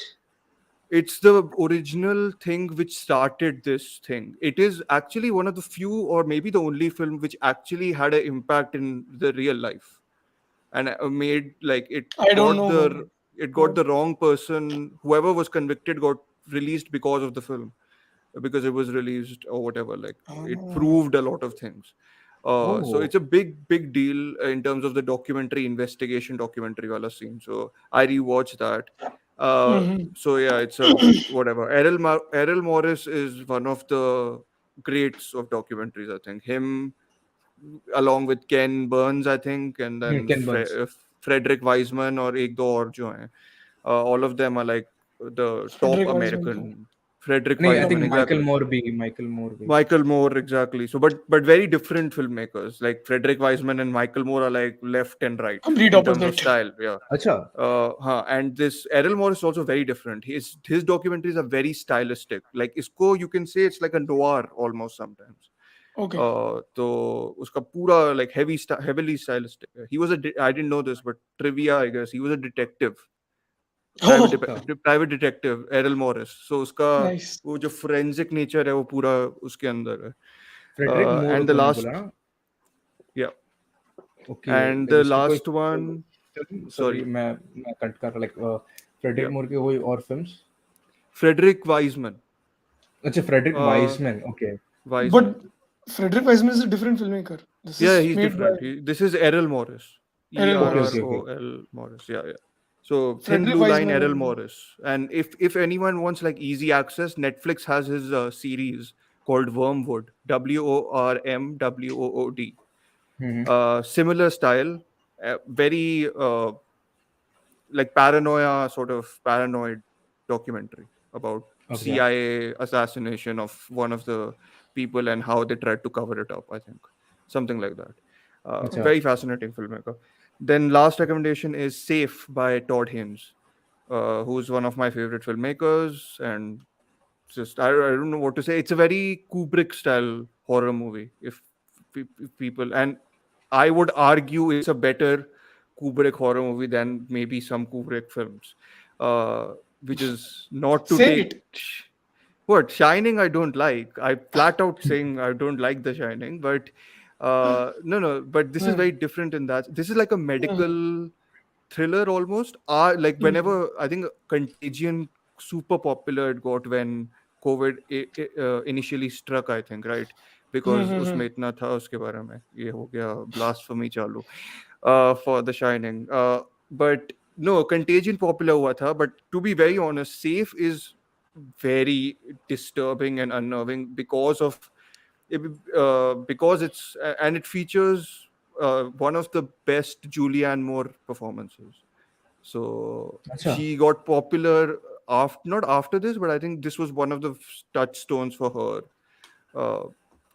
Speaker 2: It's the original thing which started this thing. It is actually one of the few, or maybe the only film which actually had an impact in the real life, and made like
Speaker 3: I don't
Speaker 2: got
Speaker 3: know
Speaker 2: the
Speaker 3: about it.
Speaker 2: it got
Speaker 3: But
Speaker 2: the wrong person. Whoever was convicted got released because of the film, because it was released or whatever. Like it
Speaker 3: uh,
Speaker 2: proved a lot of things. So
Speaker 1: oh
Speaker 2: it's a big deal in terms of the documentary, investigation documentary wala scene. So I rewatched that.
Speaker 3: mhm.
Speaker 2: So yeah, it's a whatever. Errol Morris is one of the greats of documentaries. I think him, along with Ken Burns, I think, and then
Speaker 1: can Burns.
Speaker 2: Frederick Wiseman or एक दो और जो हैं, all of them are like the top
Speaker 3: Frederick Wiseman.
Speaker 2: American. Frederick
Speaker 1: नहीं I
Speaker 3: Yeah.
Speaker 2: Wiseman,
Speaker 1: think
Speaker 2: exactly.
Speaker 1: Michael Moore भी।
Speaker 2: Michael Moore, exactly. So, but very different filmmakers. Like Frederick Wiseman and Michael Moore are like left and right
Speaker 3: Complete
Speaker 2: in terms of
Speaker 3: opposite.
Speaker 2: style. Yeah.
Speaker 1: अच्छा
Speaker 2: And this Errol Morris is also very different. His documentaries are very stylistic. Like isko, you can say it's like a noir almost sometimes.
Speaker 3: Okay.
Speaker 2: तो उसका पूरा like heavily stylistic. He was I didn't know this, but trivia, I guess, he was a detective,
Speaker 3: Oh,
Speaker 2: private detective, Errol Morris. So उसका
Speaker 3: nice.
Speaker 2: वो जो forensic nature है वो पूरा उसके अंदर है.
Speaker 1: फ्रेडरिक मूर
Speaker 2: And the
Speaker 1: तूने
Speaker 2: last,
Speaker 1: बोला ना?
Speaker 2: yeah,
Speaker 1: okay
Speaker 2: and
Speaker 1: like
Speaker 2: the
Speaker 1: उसकी कोई
Speaker 2: last one,
Speaker 1: सॉरी
Speaker 2: sorry.
Speaker 1: मैं कट कर लाइक फ्रेडरिक
Speaker 2: Yeah.
Speaker 1: मोर के कोई और फिल्म्स?
Speaker 2: Frederick Wiseman.
Speaker 1: अच्छा, Frederick
Speaker 2: Uh,
Speaker 1: Wiseman, okay.
Speaker 2: Wiseman.
Speaker 3: But Frederick Wiseman is a different filmmaker. This
Speaker 2: Yeah,
Speaker 3: is
Speaker 2: he's
Speaker 3: made by
Speaker 2: different. This is Errol Morris.
Speaker 3: Errol
Speaker 1: okay
Speaker 3: Morris.
Speaker 1: Okay okay.
Speaker 2: Errol Morris. Yeah, yeah. So Thin
Speaker 3: Frederick
Speaker 2: Blue Line,
Speaker 3: Wiseman.
Speaker 2: Errol Morris. And if anyone wants like easy access, Netflix has his series called Wormwood. WORMWOOD. Similar style, very like paranoia, sort of paranoid documentary about
Speaker 1: okay
Speaker 2: CIA assassination of one of the people and how they tried to cover it up. I think something like that.
Speaker 1: अच्छा
Speaker 2: Very fascinating filmmaker. Then last recommendation is Safe by Todd Haynes, who's one of my favorite filmmakers, and just I don't know what to say. It's a very Kubrick style horror movie. If people, and I would argue it's a better Kubrick horror movie than maybe some Kubrick films, uh, which is not to
Speaker 3: Say
Speaker 2: take.
Speaker 3: it.
Speaker 2: What Shining I don't like. I flat out saying I don't like The Shining, but no. But this is
Speaker 3: Hmm.
Speaker 2: very different in that this is like a medical thriller almost. Like
Speaker 3: Hmm.
Speaker 2: whenever I think Contagion super popular it got when COVID initially struck. I think right because
Speaker 3: Hmm.
Speaker 2: उसमें इतना था उसके बारे में ये हो गया blasphemy चालू for The Shining. But no, Contagion popular हुआ था. But to be very honest, Safe is very disturbing and unnerving because it's and it features one of the best Julianne Moore performances. So
Speaker 1: अच्छा
Speaker 2: she got popular after not after this, but I think this was one of the touchstones for her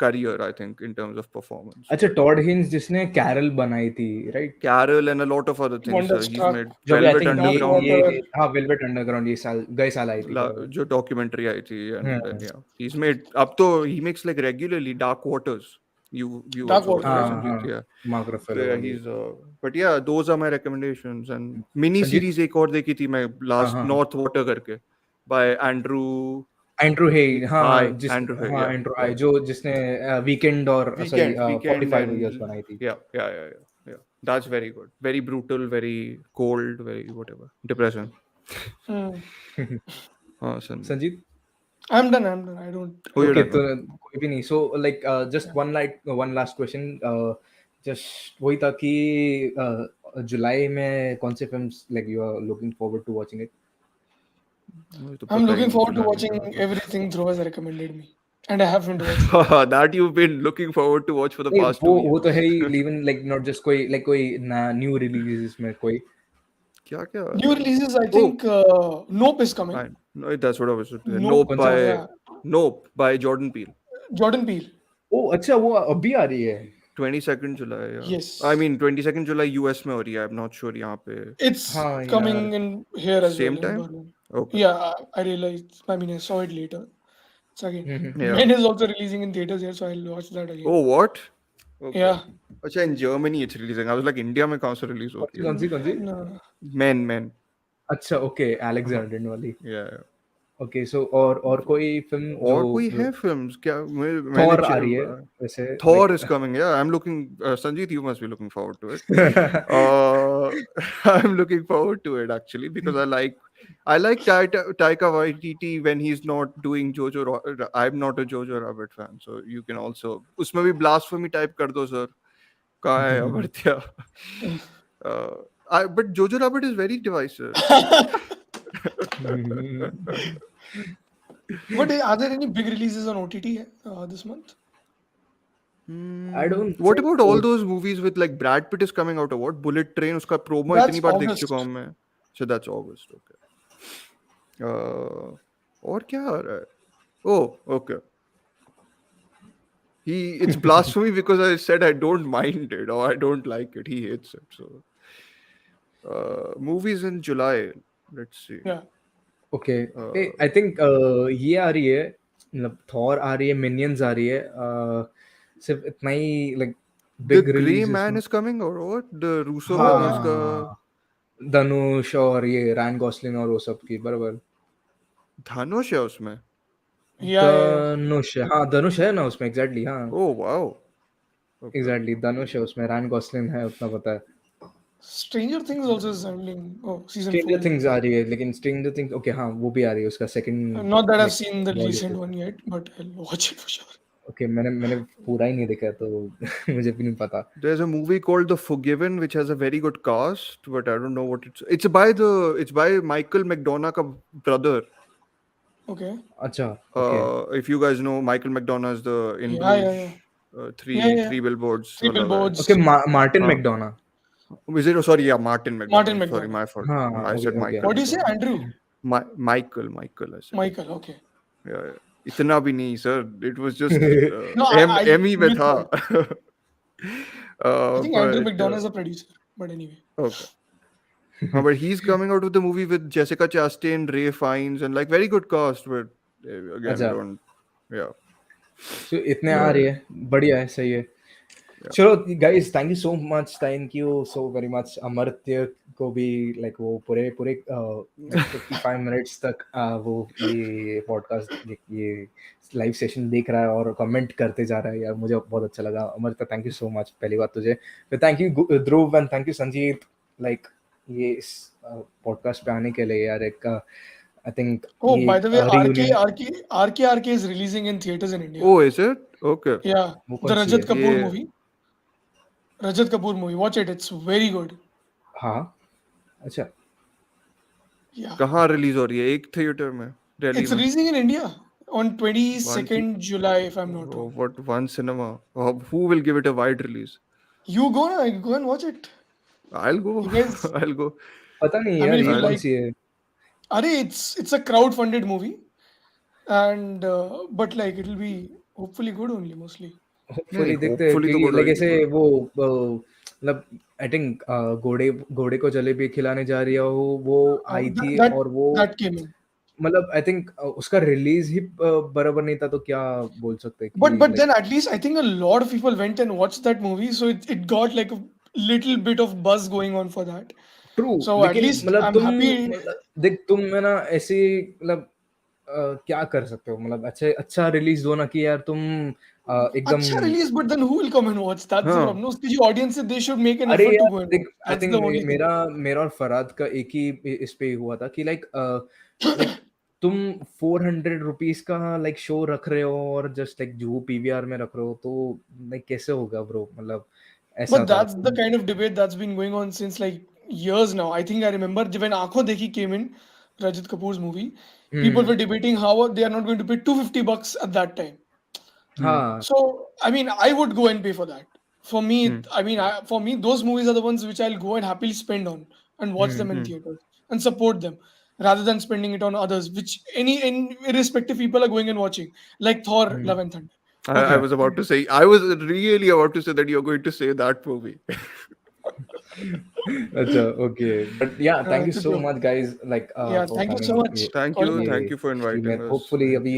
Speaker 2: career. I think in terms of performance.
Speaker 1: अच्छा, Tod hence जिसने Carol बनाई थी, right?
Speaker 2: Carol and a lot of other things. He's
Speaker 3: Wonderstruck.
Speaker 2: made
Speaker 1: जो भी आई
Speaker 2: Velvet
Speaker 1: think ये
Speaker 3: Dark
Speaker 2: Underground.
Speaker 1: ये
Speaker 3: Water.
Speaker 1: हाँ, velvet underground ये साल गए साल आई थी, बराबर।
Speaker 2: जो documentary आई थी and then
Speaker 1: hmm,
Speaker 2: yeah, he's made up to he makes like regularly Dark Waters. You
Speaker 3: Dark
Speaker 2: also
Speaker 3: Water.
Speaker 2: watch, right,
Speaker 1: हाँ
Speaker 3: Yeah.
Speaker 2: Sanjeet?
Speaker 1: हाँ,
Speaker 2: Yeah.
Speaker 1: Mark
Speaker 2: So
Speaker 1: Ruffalo
Speaker 2: yeah,
Speaker 1: वाली।
Speaker 2: he's but yeah, those are my recommendations. And mini
Speaker 1: Sanjeet,
Speaker 2: series एक और देखी थी मैं
Speaker 1: हाँ
Speaker 2: last
Speaker 1: हाँ,
Speaker 2: North Water करके by Andrew
Speaker 1: एंड्रू हे, हाँ
Speaker 2: High.
Speaker 1: जिस
Speaker 2: Andrew Hay,
Speaker 1: हाँ
Speaker 2: yeah,
Speaker 1: एंड्रू हाई,
Speaker 2: yeah.
Speaker 1: जो जिसने वीकेंड और सॉरी
Speaker 2: Weekend
Speaker 1: 45 ईयर्स
Speaker 2: and
Speaker 1: बनाई थी।
Speaker 2: yeah. That's very good. Very brutal, very cold, very whatever. Depressing.
Speaker 3: Hmm.
Speaker 2: Sanjeet.
Speaker 1: Sanjeet,
Speaker 3: I'm done. I'm done. I don't.
Speaker 2: Oh, you're
Speaker 1: okay,
Speaker 2: done.
Speaker 1: तो
Speaker 2: Okay.
Speaker 1: कोई भी नहीं। So like just one last question, just वही था कि जुलाई में कौन से films like you are looking forward to watching it?
Speaker 2: मुझे तो
Speaker 3: I'm
Speaker 2: पता ही
Speaker 3: looking
Speaker 2: नहीं
Speaker 3: forward to
Speaker 2: जुलाई में
Speaker 3: watching
Speaker 2: क्या था.
Speaker 3: everything Dhruv has recommended me, and I haven't watched it.
Speaker 2: That you've been looking forward to watch for the
Speaker 1: नहीं,
Speaker 2: past 2
Speaker 1: वो तो
Speaker 2: years.
Speaker 1: है ही, इवन लाइक नॉट जस्ट कोई लाइक कोई न्यू रिलीजेस में कोई।
Speaker 2: क्या
Speaker 3: New releases, I
Speaker 2: Oh,
Speaker 3: think Nope is coming.
Speaker 2: no, that's what I was saying.
Speaker 3: Nope.
Speaker 1: कौन सा?
Speaker 3: Yeah.
Speaker 2: Nope by Jordan Peele.
Speaker 3: Jordan Peele.
Speaker 1: ओ अच्छा, वो अभी आ रही है?
Speaker 2: 22nd July. Yeah.
Speaker 3: Yes.
Speaker 2: I mean 22nd July US में हो रही है. I'm not sure यहाँ पे.
Speaker 3: It's
Speaker 1: हाँ
Speaker 3: coming
Speaker 1: यार,
Speaker 3: in here as
Speaker 2: Same
Speaker 3: well in
Speaker 2: time?
Speaker 3: Berlin.
Speaker 2: Okay.
Speaker 3: Yeah, I realized. I mean, I saw it later. It's again.
Speaker 2: Yeah.
Speaker 3: Mine is also releasing in theaters here, so I'll watch that again.
Speaker 2: Oh, what? Okay.
Speaker 3: Yeah.
Speaker 2: अच्छा, in Germany it's releasing. I was like, India में कहाँ से release हो रही है?
Speaker 1: कौन सी?
Speaker 3: No.
Speaker 2: Men.
Speaker 1: अच्छा, okay, Alexander वाली।
Speaker 2: Yeah.
Speaker 1: ओके, सो और कोई फिल्म जो
Speaker 2: और कोई है films क्या मैंने
Speaker 1: थॉर आ रही है वैसे?
Speaker 2: Thor is coming. Yeah, I'm looking. Sanjeet, you must be looking forward to it. I'm looking forward to it actually because I like Taika Waititi when he's not doing Jojo. I'm not a Jojo Rabbit fan, so you can also उसमें भी blasphemy type कर दो sir. कहाँ है Amartya? But Jojo Rabbit is very divisive.
Speaker 3: But are there any big releases on OTT this month?
Speaker 1: I don't
Speaker 2: What
Speaker 1: think
Speaker 2: about all
Speaker 1: so.
Speaker 2: those movies with like Brad Pitt is coming out or what? Bullet Train उसका promo
Speaker 3: That's
Speaker 2: इतनी बार देख
Speaker 3: August.
Speaker 2: चुका हूँ मैं. So that's August. Okay. और क्या आ रहा है? Oh, okay. It's blasphemy because I said I don't mind it or I don't like it. He hates it. So movies in July. Let's see.
Speaker 3: Yeah.
Speaker 1: Okay, I think ये आ रही है, मतलब Thor आ रही है, मिनियंस आ रही है, सिर्फ इतना ही like
Speaker 2: The
Speaker 1: big
Speaker 2: Grey
Speaker 1: releases
Speaker 2: Man
Speaker 1: में।
Speaker 2: is coming or what? The Russo brothers का
Speaker 1: हाँ, धनुष और ये रैन गॉसलिंग और वो सब की, बराबर।
Speaker 2: धनुष है उसमें.
Speaker 3: Yeah.
Speaker 1: धनुष, हाँ धनुष है ना उसमें, एग्जैक्टली, हाँ
Speaker 2: Oh wow. Okay.
Speaker 1: एग्जैक्टली धनुष है उसमें, रैन गॉसलिंग है, उतना पता है।
Speaker 3: Stranger Things also is handling. Oh, season 4
Speaker 1: stranger
Speaker 3: है.
Speaker 1: थिंग्स आ रही है, लेकिन स्ट्रेंजर थिंग्स ओके हाँ वो भी आ रही है, उसका second
Speaker 3: Not that I've
Speaker 1: like
Speaker 3: seen the recent
Speaker 1: Bollywood.
Speaker 3: one yet, but I'll watch it for sure.
Speaker 1: Okay, मैंने पूरा ही नहीं देखा तो मुझे भी नहीं पता.
Speaker 2: There's a movie called The Forgiven, which has a very good cast, but I don't know what it's by Michael McDonough का brother.
Speaker 3: Okay.
Speaker 1: अच्छा okay.
Speaker 2: If you guys know, Michael McDonough is the In
Speaker 3: Yeah,
Speaker 2: Bruges,
Speaker 3: yeah, yeah.
Speaker 2: three
Speaker 3: Yeah, yeah.
Speaker 2: three billboards
Speaker 3: Three
Speaker 2: वाला guy.
Speaker 3: billboards.
Speaker 1: Okay, Martin
Speaker 2: हाँ.
Speaker 1: McDonagh.
Speaker 2: Is it? Oh, sorry, yeah, Martin
Speaker 3: Martin
Speaker 2: McDonough. Sorry,
Speaker 3: McDonough.
Speaker 2: my fault.
Speaker 1: हाँ
Speaker 2: I
Speaker 1: हो
Speaker 2: said
Speaker 1: गया हो
Speaker 2: Michael
Speaker 3: What do you say,
Speaker 2: McDonough.
Speaker 3: Andrew?
Speaker 2: Michael, I said.
Speaker 3: Michael. Okay.
Speaker 2: Yeah, yeah. इतना भी नहीं, sir. It was just
Speaker 1: गया.
Speaker 3: No, I
Speaker 2: Emmy में था.
Speaker 3: misheard. I think Andrew
Speaker 2: But
Speaker 3: McDonough is a producer. But anyway.
Speaker 2: okay. But he's coming out with the movie with Jessica Chastain, Ray Fiennes, and like very good cast. But again,
Speaker 1: अच्छा,
Speaker 2: don't. Yeah.
Speaker 1: तो इतने आ रही है, बढ़िया है, सही है. चलो guys, thank you so much, thank you so very much. Amartya को भी लाइक वो पूरे 55 मिनट्स तक वो ये पॉडकास्ट, ये लाइव सेशन देख रहा है और कमेंट करते जा रहा है. यार मुझे बहुत अच्छा लगा. Amartya, thank you so much पहली बात तुझे. फिर thank you Dhruv and thank you Sanjeet, like ये इस पॉडकास्ट पे आने के लिए यार. एक आई थिंक
Speaker 3: Oh,
Speaker 1: ये
Speaker 3: by the way,
Speaker 1: reunion
Speaker 3: RK is releasing in theaters in India.
Speaker 2: Oh, is it? Okay.
Speaker 3: Yeah,
Speaker 1: वो
Speaker 3: the
Speaker 1: कौन सी
Speaker 3: Rajat
Speaker 1: है?
Speaker 3: Kapoor
Speaker 2: Yeah.
Speaker 3: movie. Rajat Kapoor movie. Watch it. It's very good.
Speaker 1: हाँ, अच्छा.
Speaker 3: Yeah.
Speaker 2: कहाँ release हो रही है? एक थिएटर में, दिल्ली
Speaker 3: It's
Speaker 2: में.
Speaker 3: releasing in India on 22nd July, if I'm not
Speaker 2: Oh,
Speaker 3: wrong.
Speaker 2: what one cinema? Who will give it a wide release?
Speaker 3: You go and watch it.
Speaker 2: I'll go.
Speaker 3: You guys,
Speaker 2: I'll go.
Speaker 1: पता नहीं
Speaker 3: I
Speaker 1: यार
Speaker 3: mean, if
Speaker 1: ये
Speaker 3: you
Speaker 1: कौन
Speaker 3: like,
Speaker 1: सी है.
Speaker 3: it's a crowd-funded movie, and but like it'll be hopefully good only mostly.
Speaker 1: Hopefully
Speaker 2: नहीं,
Speaker 1: देखते हैं,
Speaker 2: hopefully तो
Speaker 1: क्योंकि
Speaker 2: good
Speaker 1: लाइक
Speaker 2: होएगी,
Speaker 1: ऐसे
Speaker 2: but
Speaker 1: वो मतलब आई थिंक घोड़े को जलेबी खिलाने जा रही है वो आई थी, और वो
Speaker 3: That came in.
Speaker 1: मतलब आई थिंक उसका रिलीज ही बराबर नहीं था, तो क्या बोल सकते हैं
Speaker 3: But
Speaker 1: कि
Speaker 3: but
Speaker 1: like
Speaker 3: then at least I think a lot of people went and watched that movie, so it got like a little bit of buzz going on for that.
Speaker 1: True.
Speaker 3: So at
Speaker 1: लेकिन
Speaker 3: least
Speaker 1: मतलब
Speaker 3: I'm
Speaker 1: तुम
Speaker 3: happy.
Speaker 1: देख तुम है ना ऐसे मतलब क्या कर सकते हो, मतलब अच्छा रिलीज दो ना कि यार तुम एकदम.
Speaker 3: Acha release, but then who will come and watch? That's the
Speaker 2: हाँ.
Speaker 3: problem. No, the audience they should make an
Speaker 1: अरे
Speaker 3: effort to
Speaker 1: यार
Speaker 3: go and
Speaker 1: देख,
Speaker 3: watch.
Speaker 1: I
Speaker 3: That's
Speaker 1: think
Speaker 3: the only thing.
Speaker 1: मेरा और फराद का एक ही इस पे हुआ था कि लाइक तुम 400 रुपीज का लाइक शो रख रहे हो और जस्ट लाइक जो पीवीआर में रख रहे हो, तो लाइक कैसे होगा ब्रो, मतलब ऐसा
Speaker 3: But
Speaker 1: था.
Speaker 3: that's the kind of debate that's been going on since like years now. I think I remember when Aankhon Dekhi came in, Rajat Kapoor's movie, people were debating how they are not going to pay $250 at that time.
Speaker 1: हाँ.
Speaker 3: So, I mean, I would go and pay for that. For me, I mean, for me, those movies are the ones which I'll go and happily spend on and watch them in theaters and support them rather than spending it on others, which any irrespective people are going and watching, like Thor, Love and Thunder.
Speaker 2: I was about to say. I was really about to say that you're going to say that movie.
Speaker 1: अच्छा, okay, but या thank you
Speaker 3: It's a
Speaker 1: so
Speaker 3: joke.
Speaker 1: Much guys like
Speaker 3: Yeah,
Speaker 1: for
Speaker 3: thank you so
Speaker 1: coming.
Speaker 3: much.
Speaker 2: Thank
Speaker 3: Calling
Speaker 2: you.
Speaker 3: me.
Speaker 2: Thank you for inviting us.
Speaker 1: Hopefully अभी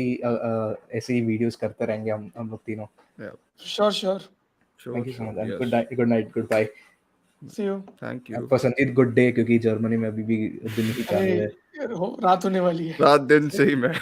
Speaker 1: ऐसे ही videos करते रहेंगे हम लोग तीनों.
Speaker 2: Yeah.
Speaker 3: Sure.
Speaker 2: Sure.
Speaker 1: Thank you so
Speaker 2: Sure.
Speaker 1: Much.
Speaker 2: Yes.
Speaker 1: Good night, goodbye.
Speaker 3: See you.
Speaker 2: Thank you.
Speaker 1: For Sanjeet good day, क्योंकि Germany में अभी भी दिन ही चालू है.
Speaker 3: अरे रात होने वाली है.
Speaker 2: रात दिन से ही मैं.